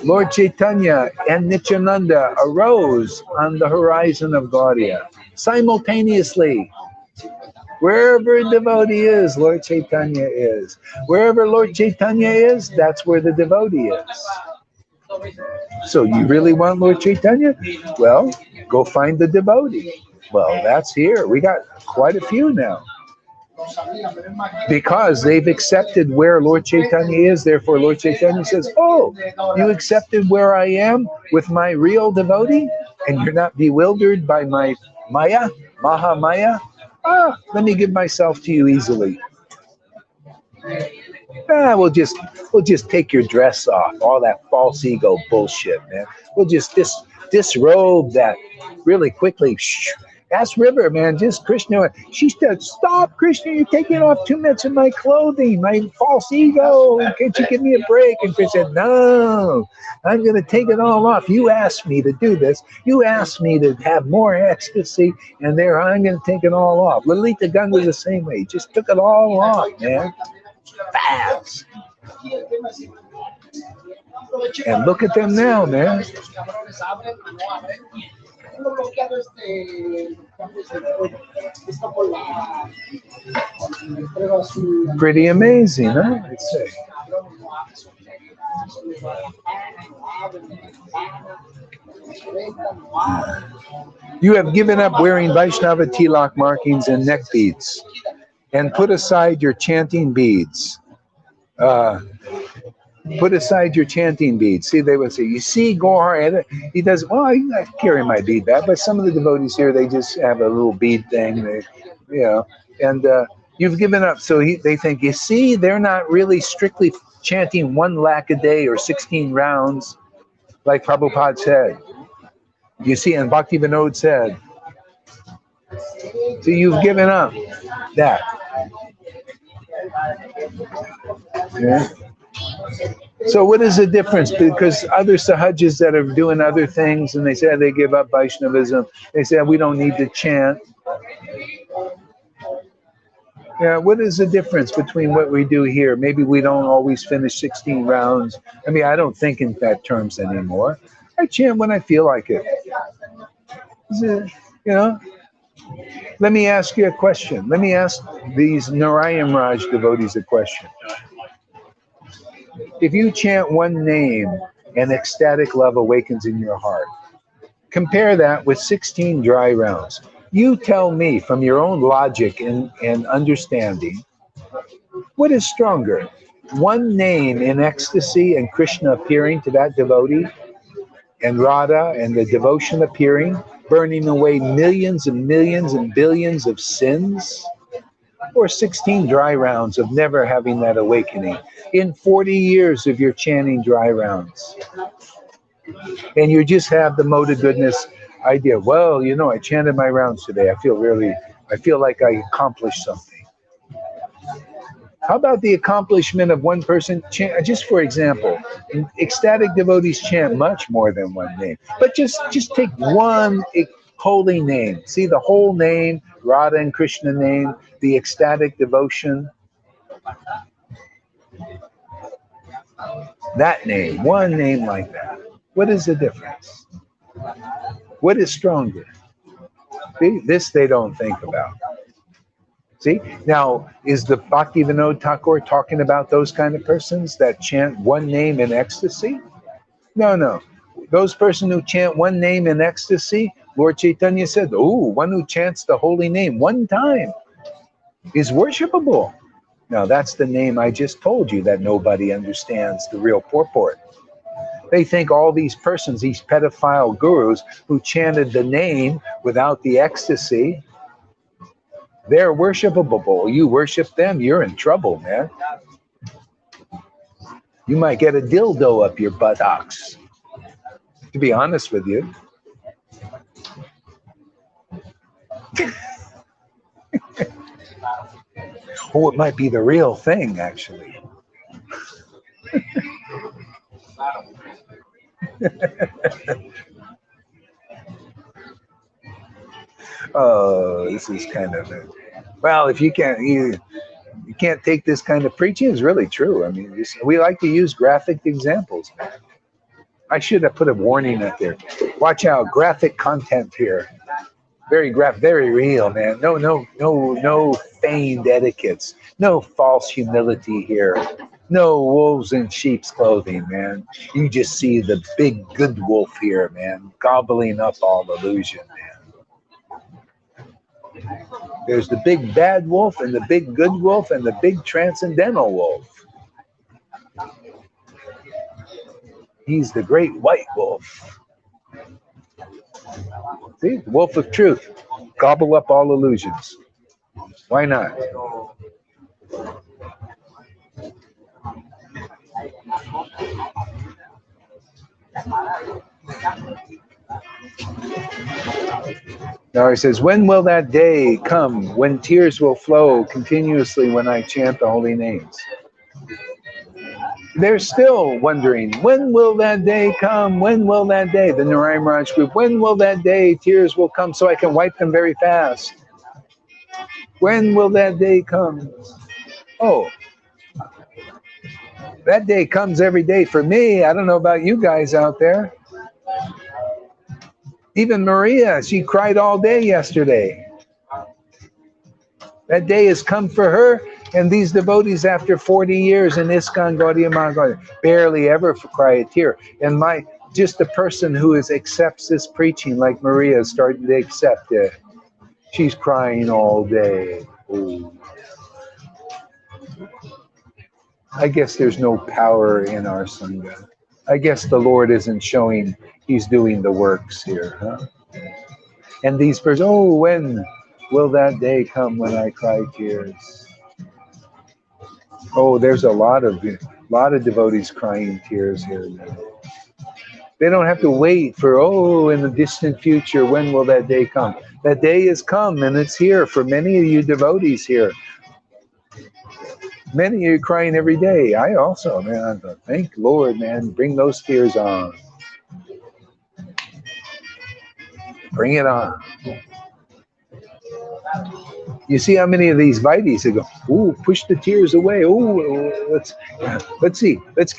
Lord Caitanya and Nityananda arose on the horizon of Gaudiya simultaneously. Wherever a devotee is, Lord Caitanya is. Wherever Lord Caitanya is, that's where the devotee is. So you really want Lord Caitanya? Well, go find the devotee. Well, that's here. We got quite a few now. Because they've accepted where Lord Caitanya is, therefore Lord Caitanya says, oh, you accepted where I am with my real devotee? And you're not bewildered by my Maya, Maha Maya? Ah, let me give myself to you easily. We'll just take your dress off. All that false ego bullshit, man. We'll just disrobe that really quickly. Shh. Ask River, man. Just Krishna. She said, "Stop, Krishna! You're taking off too much of my clothing, my false ego. Can't you give me a break?" And Krishna said, "No, I'm going to take it all off. You asked me to do this. You asked me to have more ecstasy, and there I'm going to take it all off." Lalita Ganga the same way. Just took it all off, man. Fast. And look at them now, man. Pretty amazing, huh? I'd say. You have given up wearing Vaishnava tilak markings and neck beads, and put aside your chanting beads. Put aside your chanting beads. See, they would say, you see, Gohar, he does, well, I carry my bead back, but some of the devotees here, they just have a little bead thing, and you've given up. So they think, you see, they're not really strictly chanting 1 lakh a day or 16 rounds, like Prabhupada said. You see, and Bhakti Vinod said, so you've given up that. Yeah. So what is the difference? Because other sahajas that are doing other things and they say they give up Vaishnavism, they say we don't need to chant. Yeah, what is the difference between what we do here? Maybe we don't always finish 16 rounds. I mean, I don't think in that terms anymore. I chant when I feel like it. Let me ask you a question. Let me ask these Narayan Raj devotees a question. If you chant one name, an ecstatic love awakens in your heart. Compare that with 16 dry rounds. You tell me from your own logic and understanding, what is stronger? One name in ecstasy and Krishna appearing to that devotee, and Radha and the devotion appearing, burning away millions and millions and billions of sins? Or 16 dry rounds of never having that awakening in 40 years of your chanting dry rounds? And you just have the mode of goodness idea. Well, I chanted my rounds today. I feel like I accomplished something. How about the accomplishment of one person? Just for example, ecstatic devotees chant much more than one name. But just take one holy name. See the whole name, Radha and Krishna name, the ecstatic devotion. That name, one name like that. What is the difference? What is stronger? See, this they don't think about. See, now, is the Bhakti Vinod Thakur talking about those kind of persons that chant one name in ecstasy? No. Those persons who chant one name in ecstasy Lord Caitanya said, oh, one who chants the holy name one time is worshipable. Now, that's the name I just told you that nobody understands the real purport. They think all these persons, these pedophile gurus who chanted the name without the ecstasy, they're worshipable. You worship them, you're in trouble, man. You might get a dildo up your buttocks, to be honest with you. Oh, it might be the real thing, actually. Oh, this is kind of it. Well, if you can't take this kind of preaching, is really true. I mean, we like to use graphic examples. I should have put a warning out there. Watch out, graphic content here. Very real, man. No feigned etiquettes. No false humility here. No wolves in sheep's clothing, man. You just see the big good wolf here, man, gobbling up all illusion, man. There's the big bad wolf and the big good wolf and the big transcendental wolf. He's the great white wolf. See, the wolf of truth. Gobble up all illusions. Why not? Now he says, when will that day come when tears will flow continuously when I chant the holy names? They're still wondering, when will that day come? When will that day? The Narayan Maharaj group, when will that day tears will come so I can wipe them very fast? When will that day come? Oh, that day comes every day for me. I don't know about you guys out there. Even Maria, she cried all day yesterday. That day has come for her, and these devotees, after 40 years in ISKCON Gaudiya Maha, barely ever cry a tear. And just the person who accepts this preaching, like Maria, is starting to accept it. She's crying all day. Ooh. I guess there's no power in our Sangha. I guess the Lord isn't showing He's doing the works here, huh? And these persons, oh, when will that day come when I cry tears? Oh, there's a lot of devotees crying tears here now. They don't have to wait for, oh, in the distant future, when will that day come? That day has come, and it's here for many of you devotees here. Many of you crying every day. I also, man, thank Lord, man, bring those tears on. Bring it on. You see how many of these Vaidis that go, ooh, push the tears away. Ooh, let's see. Let's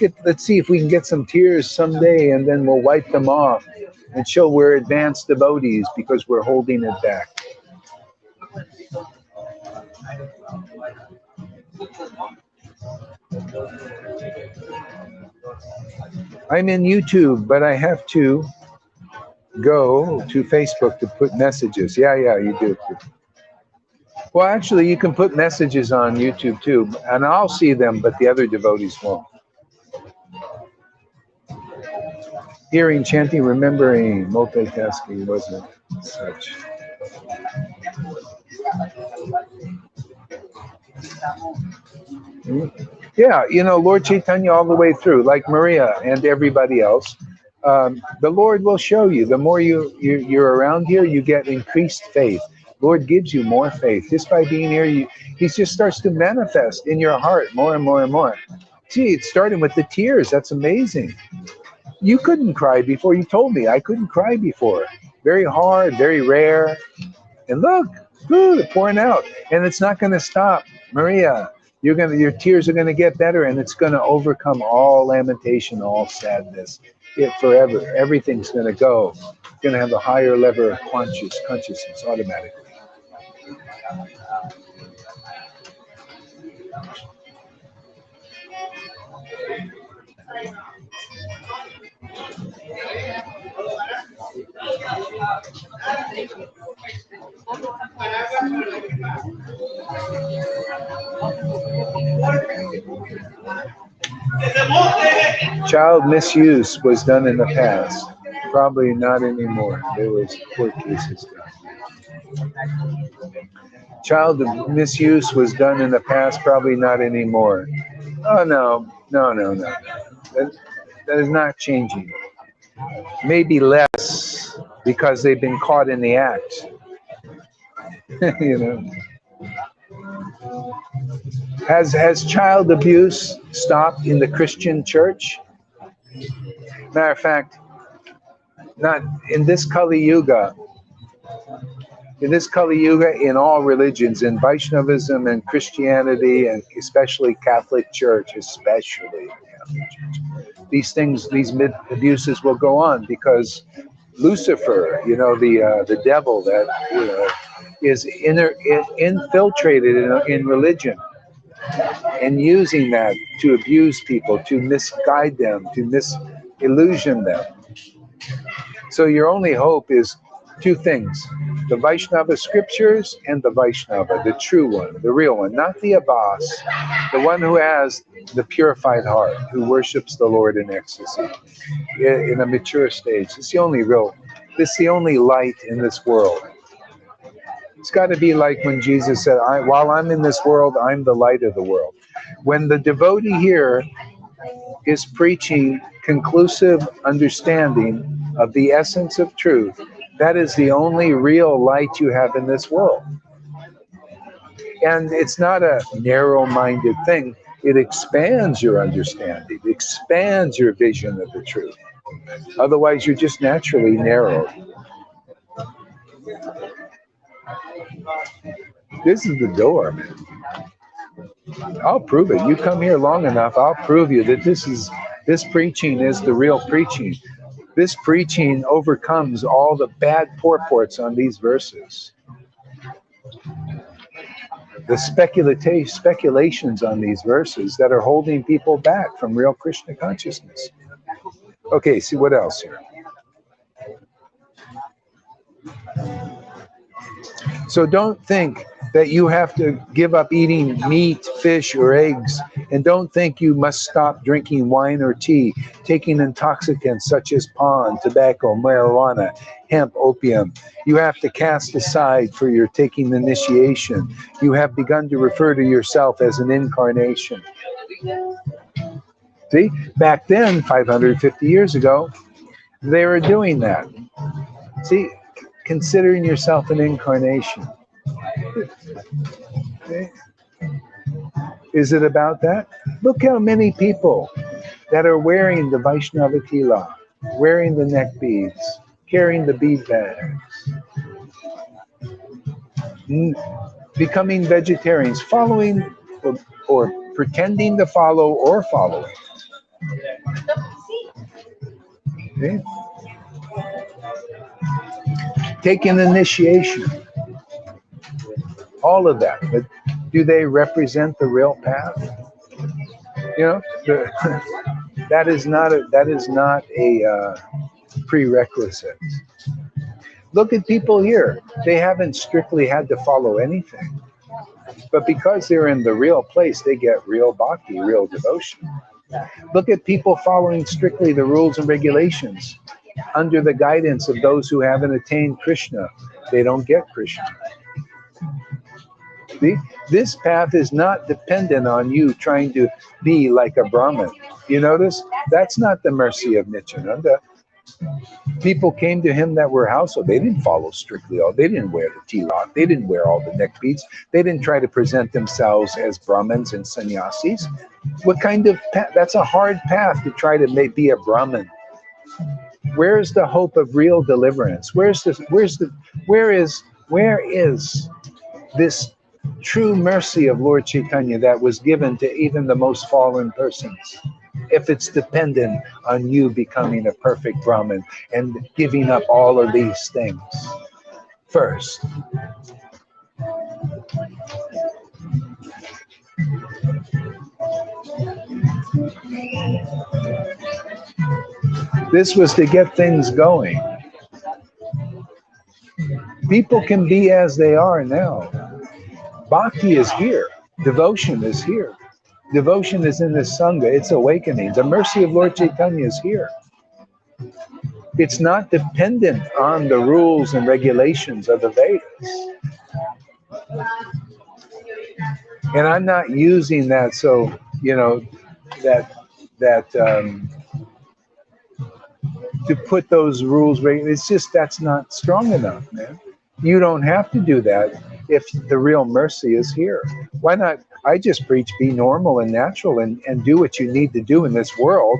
see if we can get some tears someday, and then we'll wipe them off and show we're advanced devotees because we're holding it back. I'm in YouTube, but I have to go to Facebook to put messages. Yeah, you do. Well, actually, you can put messages on YouTube too, and I'll see them, but the other devotees won't. Hearing, chanting, remembering, multitasking wasn't such. Yeah, Lord Caitanya all the way through, like Maria and everybody else. The Lord will show you. The more you're around here, you get increased faith. Lord gives you more faith. Just by being here, He just starts to manifest in your heart more and more and more. See, it's starting with the tears. That's amazing. You couldn't cry before. You told me I couldn't cry before. Very hard, very rare. And look, they're pouring out, and it's not going to stop, Maria. Your tears are going to get better, and it's going to overcome all lamentation, all sadness. Forever, everything's going to go. You're going to have a higher level of consciousness automatically. Child misuse was done in the past. Probably not anymore. There was court cases done. Child misuse was done in the past. Probably not anymore. Oh, no. No, no, no. That is not changing. Maybe less because they've been caught in the act. You know. Has child abuse stopped in the Christian church? Matter of fact, not in this Kali Yuga. In this Kali Yuga, in all religions, in Vaishnavism and Christianity, and especially Catholic Church, these things, these abuses will go on because Lucifer, you know, the devil that, you know, is infiltrated in religion and using that to abuse people, to misguide them, to misillusion them. So your only hope is two things: the Vaishnava scriptures and the Vaishnava, the true one, the real one, not the Abbas, the one who has the purified heart, who worships the Lord in ecstasy, in a mature stage. It's the only light in this world. It's got to be like when Jesus said, while I'm in this world, I'm the light of the world. When the devotee here is preaching conclusive understanding of the essence of truth, that is the only real light you have in this world. And it's not a narrow-minded thing. It expands your understanding, it expands your vision of the truth. Otherwise, you're just naturally narrowed. This is the door, man. I'll prove it. You come here long enough, I'll prove you that this preaching is the real preaching. This preaching overcomes all the bad purports on these verses. The speculations on these verses that are holding people back from real Krishna consciousness. Okay, see what else here. So don't think that you have to give up eating meat, fish, or eggs, and don't think you must stop drinking wine or tea, taking intoxicants such as pawn, tobacco, marijuana, hemp, opium. You have to cast aside for your taking the initiation. You have begun to refer to yourself as an incarnation. See, back then, 550 years ago, they were doing that. See, considering yourself an incarnation. Okay. Is it about that? Look how many people that are wearing the Vaishnava tila, wearing the neck beads, carrying the bead bags, becoming vegetarians, following or pretending to follow or following. Okay. Taking initiation. All of that. But do they represent the real path? You know, that is not a prerequisite. Look at people here. They haven't strictly had to follow anything. But because they're in the real place, they get real bhakti, real devotion. Look at people following strictly the rules and regulations under the guidance of those who haven't attained Krishna. They don't get Krishna. See? This path is not dependent on you trying to be like a Brahmin. You notice? That's not the mercy of Nityananda. People came to him that were household. They didn't follow strictly all. They didn't wear the tilak. They didn't wear all the neck beads. They didn't try to present themselves as Brahmins and sannyasis. What kind of path? That's a hard path to try to be a Brahmin. Where is the hope of real deliverance? Where is this true mercy of Lord Caitanya that was given to even the most fallen persons, if it's dependent on you becoming a perfect Brahmin and giving up all of these things first? This was to get things going. People can be as they are now. Bhakti is here. Devotion is here. Devotion is in the Sangha. It's awakening. The mercy of Lord Caitanya is here. It's not dependent on the rules and regulations of the Vedas. And I'm not using that so, that to put those rules, it's just that's not strong enough, man. You don't have to do that if the real mercy is here. Why not? I just preach be normal and natural and do what you need to do in this world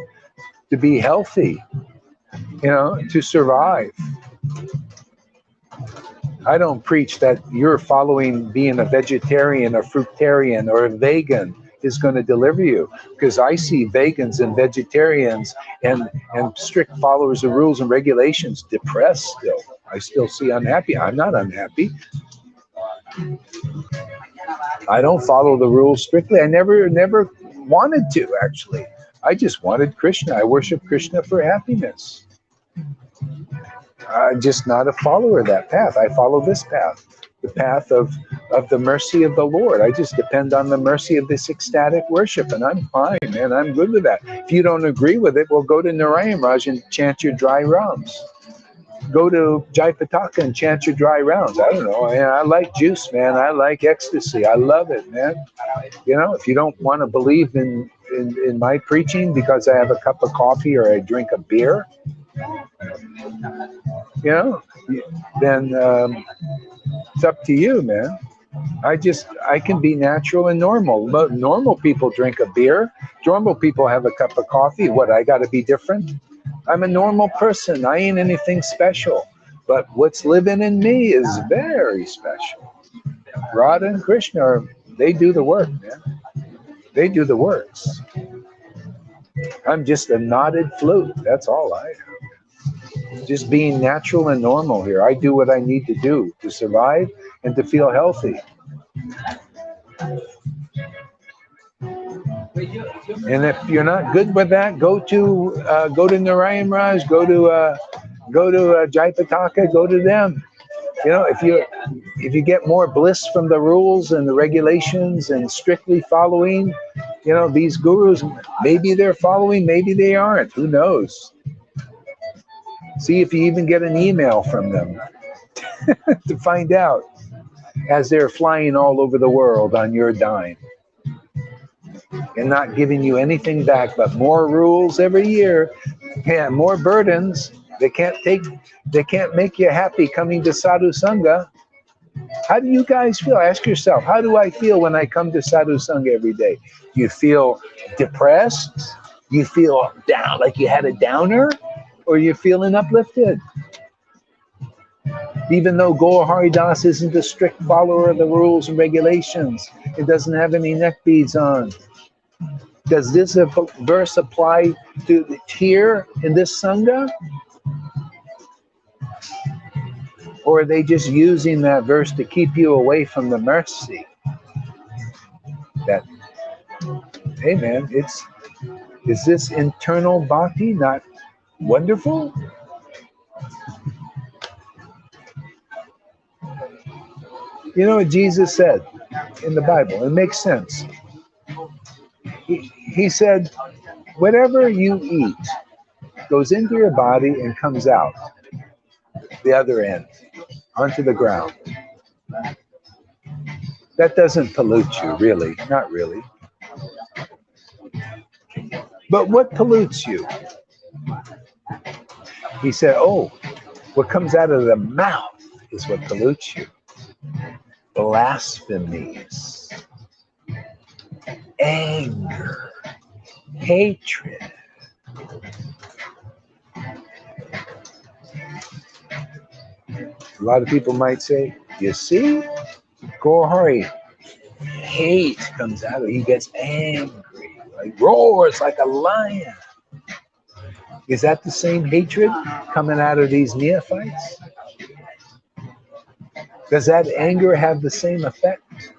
to be healthy, to survive. I don't preach that you're following being a vegetarian, a fruitarian, or a vegan is going to deliver you, because I see vegans and vegetarians and strict followers of rules and regulations depressed still. I still see unhappy. I'm not unhappy. I don't follow the rules strictly. I never wanted to, actually. I just wanted Krishna. I worship Krishna for happiness. I'm just not a follower of that path. I follow this path, the path of the mercy of the Lord. I just depend on the mercy of this ecstatic worship, and I'm fine, man. I'm good with that. If you don't agree with it, well, go to Narayan Raj and chant your dry rounds. Go to Jaipataka and chant your dry rounds. I don't know. I like juice, man. I like ecstasy. I love it, man. If you don't want to believe in my preaching because I have a cup of coffee or I drink a beer, then it's up to you, man. I can be natural and normal. But normal people drink a beer. Normal people have a cup of coffee. What, I got to be different? I'm a normal person. I ain't anything special. But what's living in me is very special. Radha and Krishna, they do the work, man. They do the works. I'm just a knotted flute. That's all I am. Just being natural and normal here. I do what I need to do to survive and to feel healthy. And if you're not good with that, go to Narayan Raj, go to Jaipataka, go to them. If you get more bliss from the rules and the regulations and strictly following, these gurus, maybe they're following, maybe they aren't. Who knows? See if you even get an email from them to find out as they're flying all over the world on your dime and not giving you anything back but more rules every year. Yeah, more burdens. They can't make you happy coming to Sadhu Sangha. How do you guys feel? Ask yourself, how do I feel when I come to Sadhu Sangha every day? Do you feel depressed? You feel down, like you had a downer? Or you feeling uplifted? Even though Gaur Haridas isn't a strict follower of the rules and regulations, it doesn't have any neck beads on. Does this verse apply to here in this Sangha? Or are they just using that verse to keep you away from the mercy? That, hey man, is this internal bhakti not wonderful? You know what Jesus said in the Bible? It makes sense. He said, whatever you eat goes into your body and comes out the other end, onto the ground. That doesn't pollute you, really. Not really. But what pollutes you? He said, what comes out of the mouth is what pollutes you. Blasphemies, anger, hatred. A lot of people might say, you see, Gaur Hari, hate comes out of it. He gets angry, like roars like a lion. Is that the same hatred coming out of these neophytes? Does that anger have the same effect?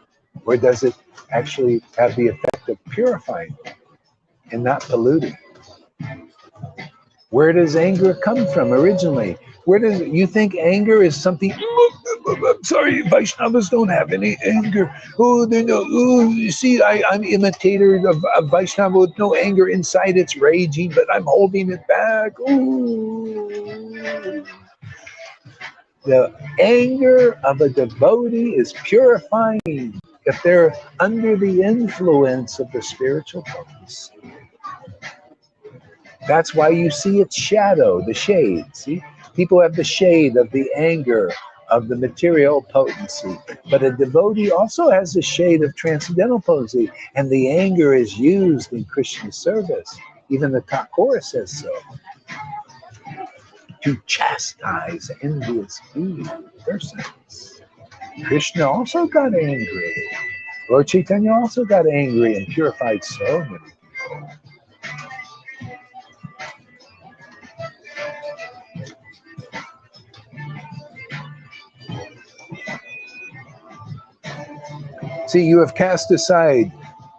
Or does it actually have the effect of purifying and not polluting? Where does anger come from originally? Where does you think anger is something I'm sorry, Vaishnavas don't have any anger. Oh, they know. Oh, you see, I'm imitator of Vaishnava with no anger inside. It's raging, but I'm holding it back. Ooh. The anger of a devotee is purifying if they're under the influence of the spiritual potency. That's why you see its shadow, the shade. See, people have the shade of the anger of the material potency, but a devotee also has the shade of transcendental potency, and the anger is used in Krishna service. Even the Thakur says so, to chastise envious persons. Krishna also got angry. Lord Caitanya also got angry and purified so many people. See, you have cast aside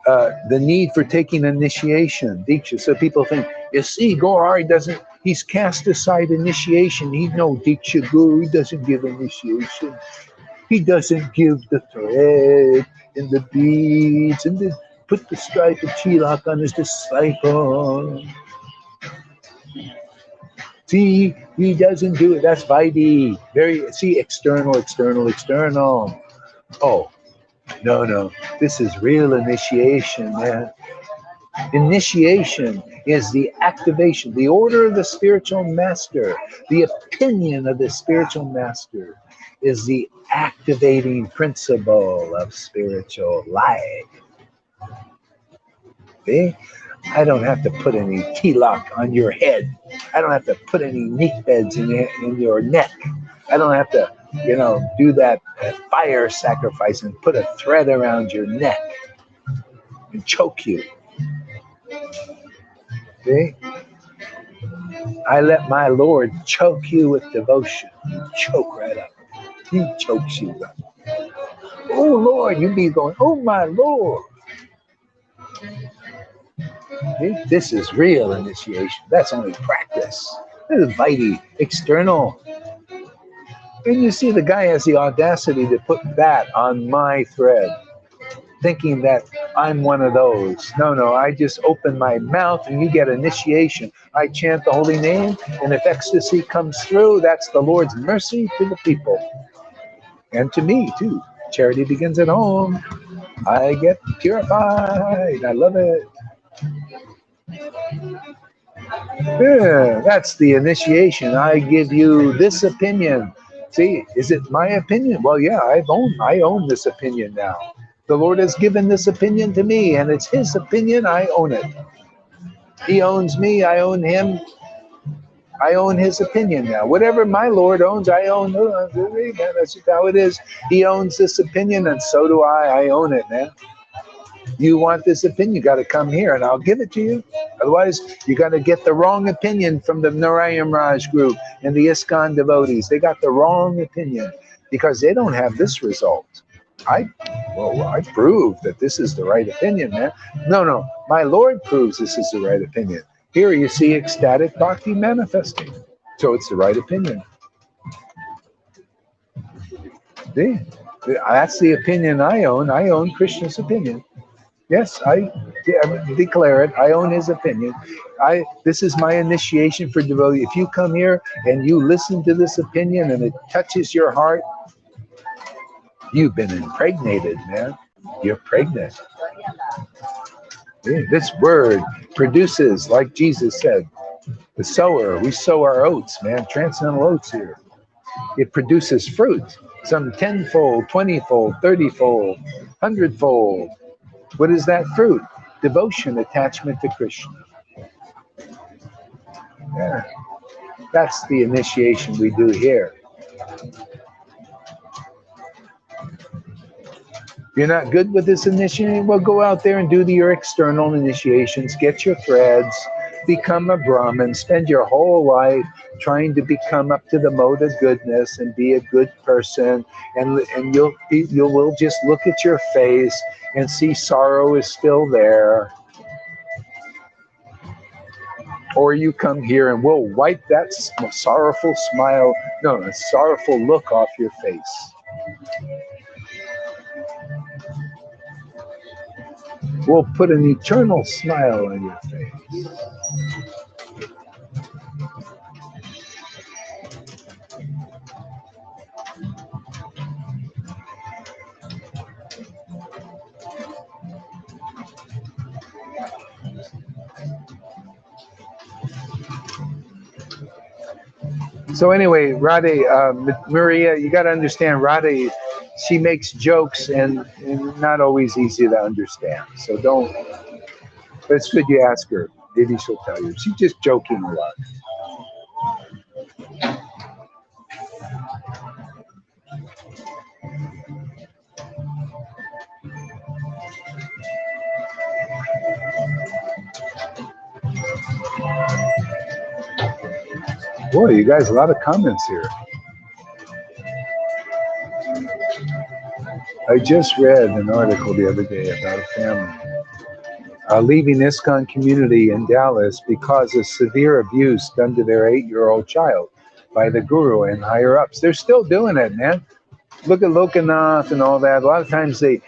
the need for taking initiation, Diksha. So people think, you see, Gaurari doesn't, he's cast aside initiation. He's no Diksha Guru, he doesn't give initiation. He doesn't give the thread and the beads and put the stripe of tilak on his disciple. See, he doesn't do it. That's Vaidhi. See, external, external, external. Oh, no. This is real initiation, man. Initiation is the activation, the order of the spiritual master, the opinion of the spiritual master is the activating principle of spiritual life. See? I don't have to put any tilak on your head. I don't have to put any neck beds in your neck. I don't have to, do that fire sacrifice and put a thread around your neck and choke you. See? I let my Lord choke you with devotion. You choke right up. He chokes you up. Oh, Lord, you be going, oh, my Lord. See? This is real initiation. That's only practice. This is Vaidhi, external. And you see the guy has the audacity to put that on my thread, thinking that I'm one of those. No, I just open my mouth and you get initiation. I chant the holy name, and if ecstasy comes through, that's the Lord's mercy to the people. And to me, too. Charity begins at home. I get purified. I love it. Yeah, that's the initiation. I give you this opinion. See, is it my opinion? Well, yeah, I own this opinion now. The Lord has given this opinion to me, and it's His opinion. I own it. He owns me. I own Him. I own His opinion now. Whatever my Lord owns, I own. That's just how it is. He owns this opinion, and so do I. I own it, man. You want this opinion, you got to come here, and I'll give it to you. Otherwise, you got to get the wrong opinion from the Narayan Raj group and the ISKCON devotees. They got the wrong opinion because they don't have this result. I prove that this is the right opinion, man. No, my Lord proves this is the right opinion. Here you see ecstatic bhakti manifesting. So it's the right opinion. See? That's the opinion I own. I own Krishna's opinion. Yes, I declare it. I own His opinion. This is my initiation for devotee. If you come here and you listen to this opinion and it touches your heart, you've been impregnated, man. You're pregnant. This word produces, like Jesus said, the sower. We sow our oats, man. Transcendental oats here. It produces fruit. Some 10-fold, 20-fold, 30-fold, 100-fold. What is that fruit? Devotion, attachment to Krishna. Yeah. That's the initiation we do here. You're not good with this initiation? Well, go out there and do your external initiations. Get your threads. Become a Brahmin. Spend your whole life trying to become up to the mode of goodness and be a good person. And you will just look at your face and see sorrow is still there. Or you come here and we'll wipe that sorrowful smile, sorrowful look off your face. will put an eternal smile on your face. So anyway, Radhe, Maria, you got to understand, Radhe, she makes jokes and not always easy to understand. So don't, but it's good you ask her. Maybe she'll tell you. She's just joking a lot. Boy, you guys, a lot of comments here. I just read an article the other day about a family leaving ISKCON community in Dallas because of severe abuse done to their 8-year-old child by the guru and higher ups. They're still doing it, man. Look at Lokanath and all that. A lot of times they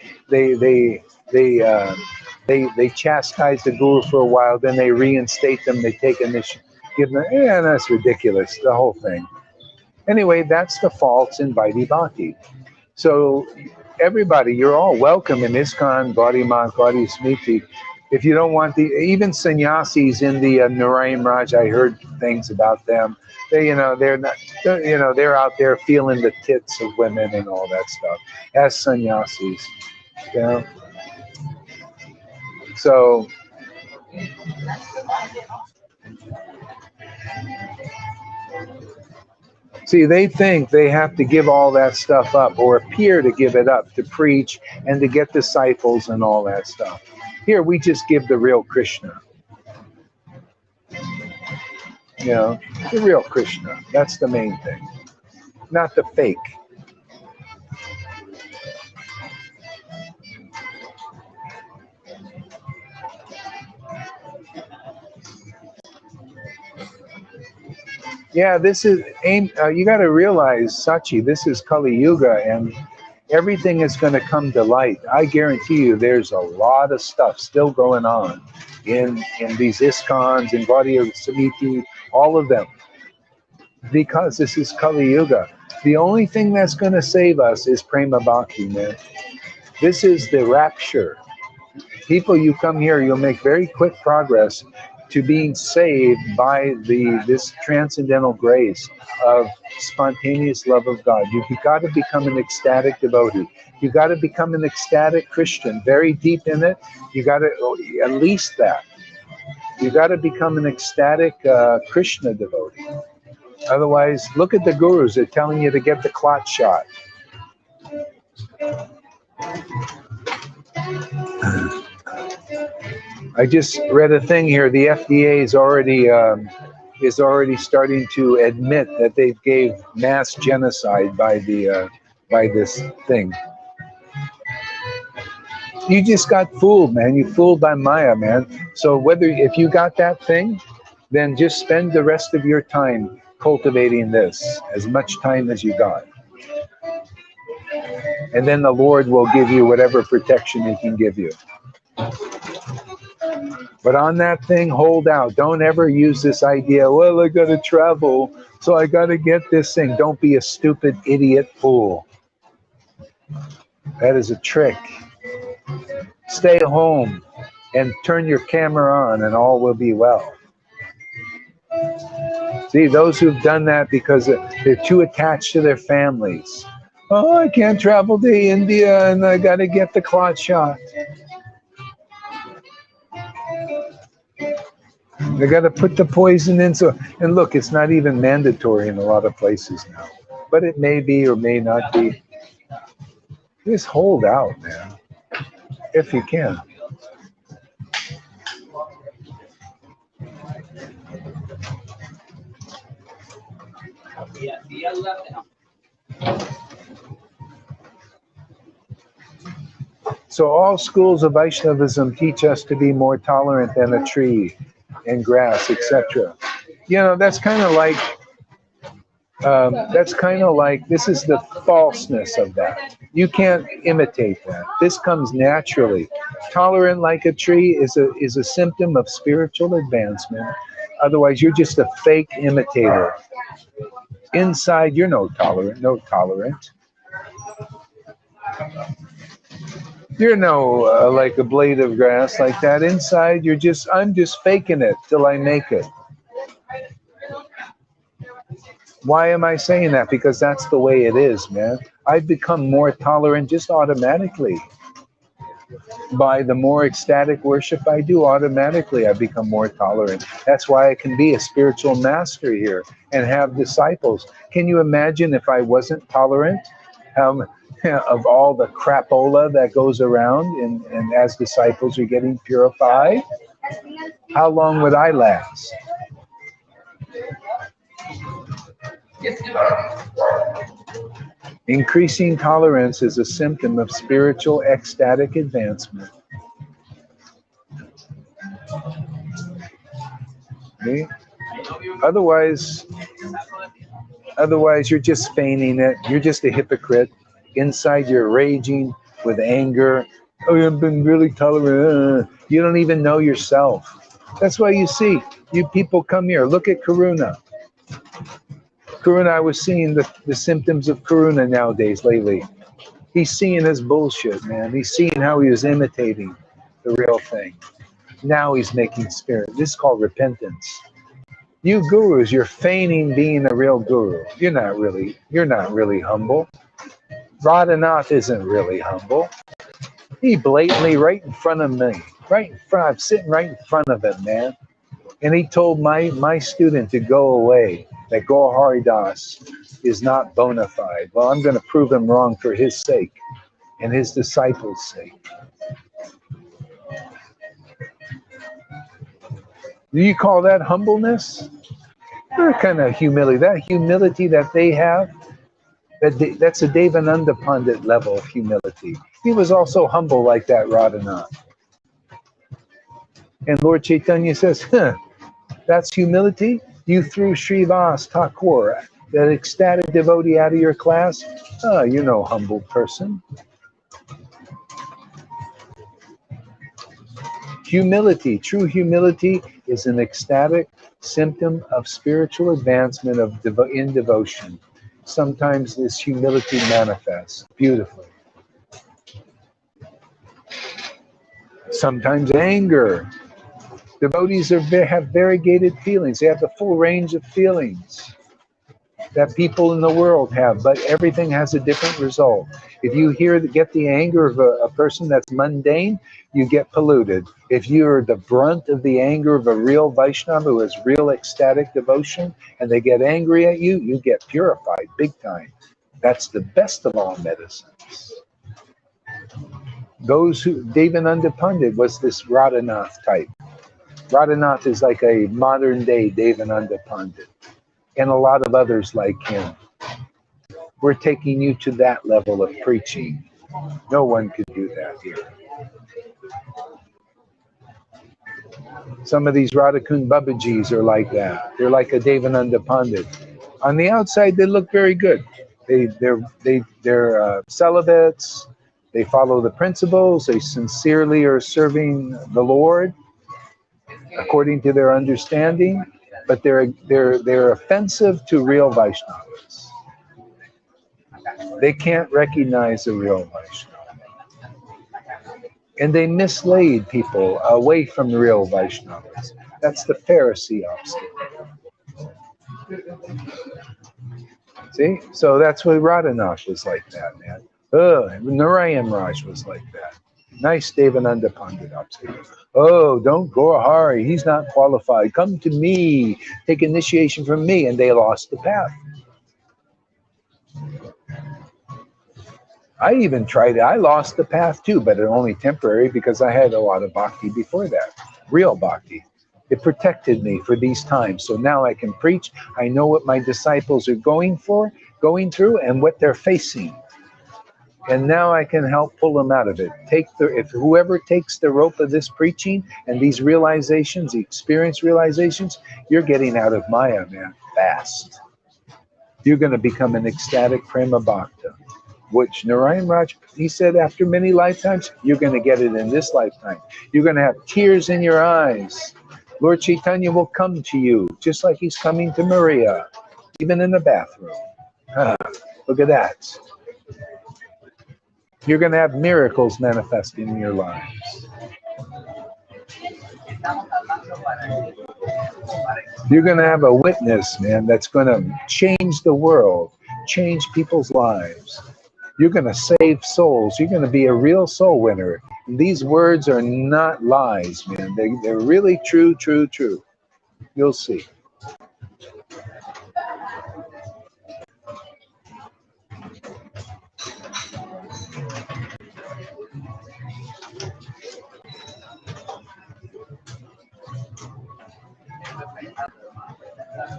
chastise the guru for a while, then they reinstate them. They take initiative, give them. Yeah, that's ridiculous. The whole thing. Anyway, that's the faults in Vaidhi Bhakti. So everybody, you're all welcome in ISKCON, Gaudiya Math, Gaudiya Smriti. If you don't want even sannyasis in the Narayan Raj, I heard things about them. They, they're out there feeling the tits of women and all that stuff as sannyasis. You know, so. See, they think they have to give all that stuff up or appear to give it up to preach and to get disciples and all that stuff. Here, we just give the real Krishna. You know, the real Krishna. That's the main thing, not the fake. Yeah, this is you got to realize, Sachi, this is Kali Yuga, and everything is going to come to light. I guarantee you, there's a lot of stuff still going on in these ISKCONs and Gaudiya Samiti, all of them, because this is Kali Yuga. The only thing that's going to save us is Prema Bhakti, man. This is the rapture. People, you come here, you'll make very quick progress to being saved by this transcendental grace of spontaneous love of God. You've got to become an ecstatic devotee. You got to become an ecstatic Christian, very deep in it. You got to, at least that. You got to become an ecstatic Krishna devotee. Otherwise, look at the gurus. They're telling you to get the clot shot. I just read a thing here. The FDA is already starting to admit that they gave mass genocide by this thing. You just got fooled, man. You fooled by Maya, man. So if you got that thing, then just spend the rest of your time cultivating this, as much time as you got. And then the Lord will give you whatever protection He can give you. But on that thing, hold out. Don't ever use this idea, well, I got to travel, so I got to get this thing. Don't be a stupid, idiot fool. That is a trick. Stay home and turn your camera on and all will be well. See, those who've done that because they're too attached to their families. Oh, I can't travel to India and I got to get the clot shot. They got to put the poison in. And look, it's not even mandatory in a lot of places now. But it may be or may not be. Just hold out, man. If you can. So all schools of Vaishnavism teach us to be more tolerant than a tree and grass, etc. You know, that's kind of like That's kind of like, this is the falseness of that. You can't imitate that. This comes naturally. Tolerant like a tree is a symptom of spiritual advancement. Otherwise, you're just a fake imitator. Inside, you're no tolerant. You're no like a blade of grass like that. Inside, I'm just faking it till I make it. Why am I saying that? Because that's the way it is, man. I've become more tolerant just automatically. By the more ecstatic worship I do, automatically I become more tolerant. That's why I can be a spiritual master here and have disciples. Can you imagine if I wasn't tolerant of all the crapola that goes around and as disciples are getting purified? How long would I last? Increasing tolerance is a symptom of spiritual ecstatic advancement. Okay? Otherwise, you're just feigning it. You're just a hypocrite. Inside, you're raging with anger. Oh, I've been really tolerant. You don't even know yourself. That's why you see, you people come here. Look at Karuna. Karuna, I was seeing the symptoms of Karuna nowadays lately. He's seeing his bullshit, man. He's seeing how he was imitating the real thing. Now he's making spirit. This is called repentance. You gurus, you're feigning being a real guru. You're not really humble. Radhanath isn't really humble. He blatantly right in front of me. I'm sitting right in front of him, man. And he told my student to go away, that Gaur Hari Das is not bona fide. Well, I'm going to prove him wrong for his sake and his disciples' sake. Do you call that humbleness? What kind of humility? That humility that they have, that's a Devananda Pandit level of humility. He was also humble like that, Radhanath. And Lord Caitanya says, that's humility? You threw Srivas Thakur, that ecstatic devotee, out of your class? Oh, you're no humble person. Humility, true humility, is an ecstatic symptom of spiritual advancement in devotion. Sometimes this humility manifests beautifully. Sometimes anger. Devotees have variegated feelings. They have the full range of feelings that people in the world have, but everything has a different result. If you get the anger of a person that's mundane, you get polluted. If you're the brunt of the anger of a real Vaishnava who has real ecstatic devotion, and they get angry at you, you get purified big time. That's the best of all medicines. Devananda Pandit was this Radhanath type. Radhanath is like a modern day Devananda Pandit, and a lot of others like him. We're taking you to that level of preaching. No one could do that here. Some of these Radhakund Babajis are like that. They're like a Devananda Pandit. On the outside, they look very good. They're celibates. They follow the principles. They sincerely are serving the Lord according to their understanding, but they're offensive to real Vaishnavas. They can't recognize a real Vaishnava. And they mislead people away from the real Vaishnavas. That's the Pharisee obstacle. See? So that's what Radhanath was like that, man. Narayan Raj was like that. Nice Devananda Pandit obstacle. Oh, don't go Hari. He's not qualified. Come to me. Take initiation from me. And they lost the path. I even tried it. I lost the path too, but only temporary because I had a lot of bhakti before that. Real bhakti. It protected me for these times. So now I can preach. I know what my disciples are going through, and what they're facing. And now I can help pull them out of it. If whoever takes the rope of this preaching and these realizations, the experience realizations, you're getting out of Maya, man, fast. You're going to become an ecstatic prema bhakta, which Narayan Raj, he said, after many lifetimes, you're going to get it in this lifetime. You're going to have tears in your eyes. Lord Caitanya will come to you, just like he's coming to Maria, even in the bathroom. Look at that. You're going to have miracles manifesting in your lives. You're going to have a witness, man, that's going to change the world, change people's lives. You're going to save souls. You're going to be a real soul winner. These words are not lies, man. They're really true, true, true. You'll see.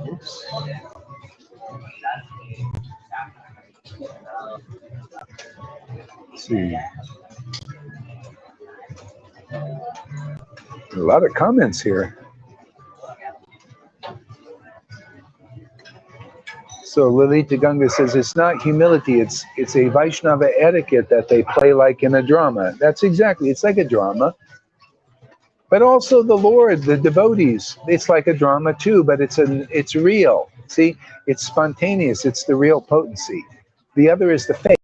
Oops. Let's see. A lot of comments here. So Lalita Ganga says it's not humility, it's a Vaishnava etiquette that they play like in a drama. That's exactly, it's like a drama. But also the Lord, the devotees, it's like a drama too, but it's real. See, it's spontaneous, it's the real potency. The other is the fake.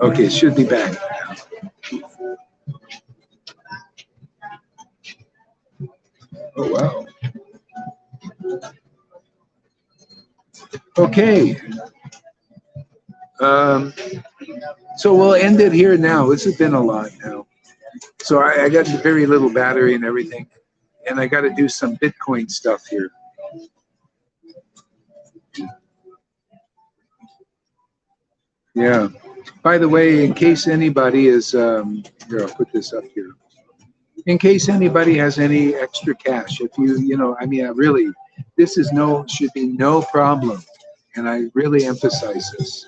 Okay, it should be back. Oh, wow. Okay. So we'll end it here now. This has been a lot now. So I got very little battery and everything. And I got to do some Bitcoin stuff here. Yeah. By the way, in case anybody is, here, I'll put this up here. In case anybody has any extra cash, if I mean, really, this is should be no problem. And I really emphasize this.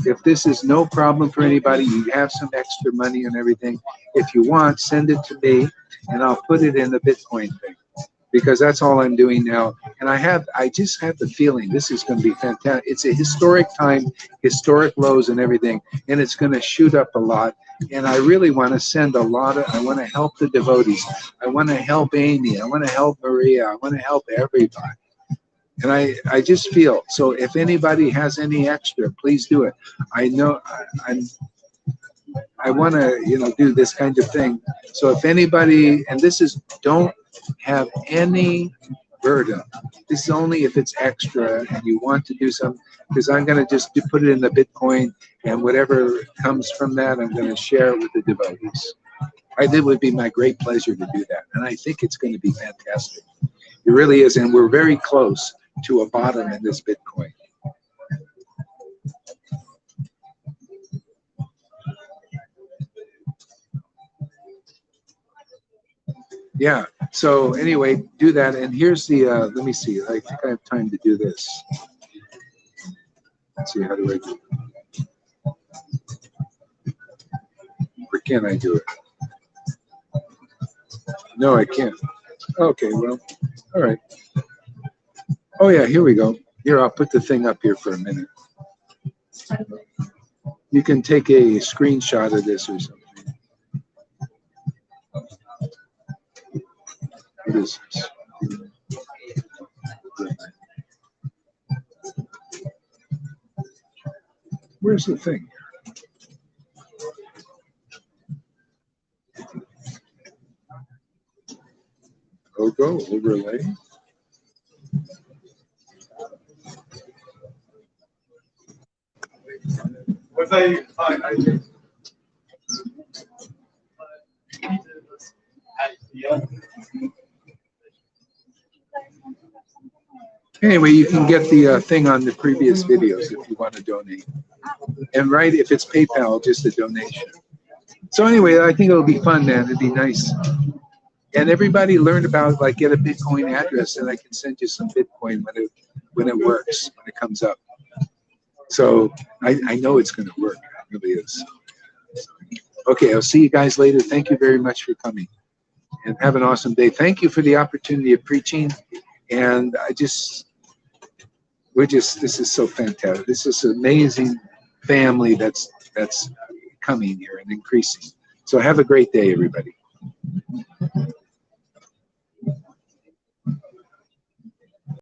If this is no problem for anybody, you have some extra money and everything, if you want, send it to me and I'll put it in the Bitcoin thing. because that's all I'm doing now. And I just have the feeling this is going to be fantastic. It's a historic time, historic lows and everything, and it's going to shoot up a lot. And I really want to send a lot of, I want to help the devotees. I want to help Amy. I want to help Maria. I want to help everybody. And I just feel, so if anybody has any extra, please do it. I know I want to, you know, do this kind of thing. So if anybody, and this is, don't have any burden. This is only if it's extra and you want to do something, because I'm going to just put it in the Bitcoin, and whatever comes from that, I'm going to share it with the devotees. It would be my great pleasure to do that. And I think it's going to be fantastic. It really is. And we're very close to a bottom in this Bitcoin. Yeah, so anyway, do that. And here's the, let me see, I think I have time to do this. Let's see, how do I do it? Or can I do it? No, I can't. Okay, well, all right. Oh yeah, here we go. Here, I'll put the thing up here for a minute. You can take a screenshot of this or something. What is this? Where's the thing? Logo, overlay. Was I Anyway, you can get the thing on the previous videos if you want to donate. And right, if it's PayPal, just a donation. So anyway, I think it'll be fun, man. It'd be nice. And everybody learn about, like, get a Bitcoin address, and I can send you some Bitcoin when it works, when it comes up. So I know it's going to work. It really is. Okay, I'll see you guys later. Thank you very much for coming. And have an awesome day. Thank you for the opportunity of preaching. And this is so fantastic. This is an amazing family that's coming here and increasing. So have a great day, everybody.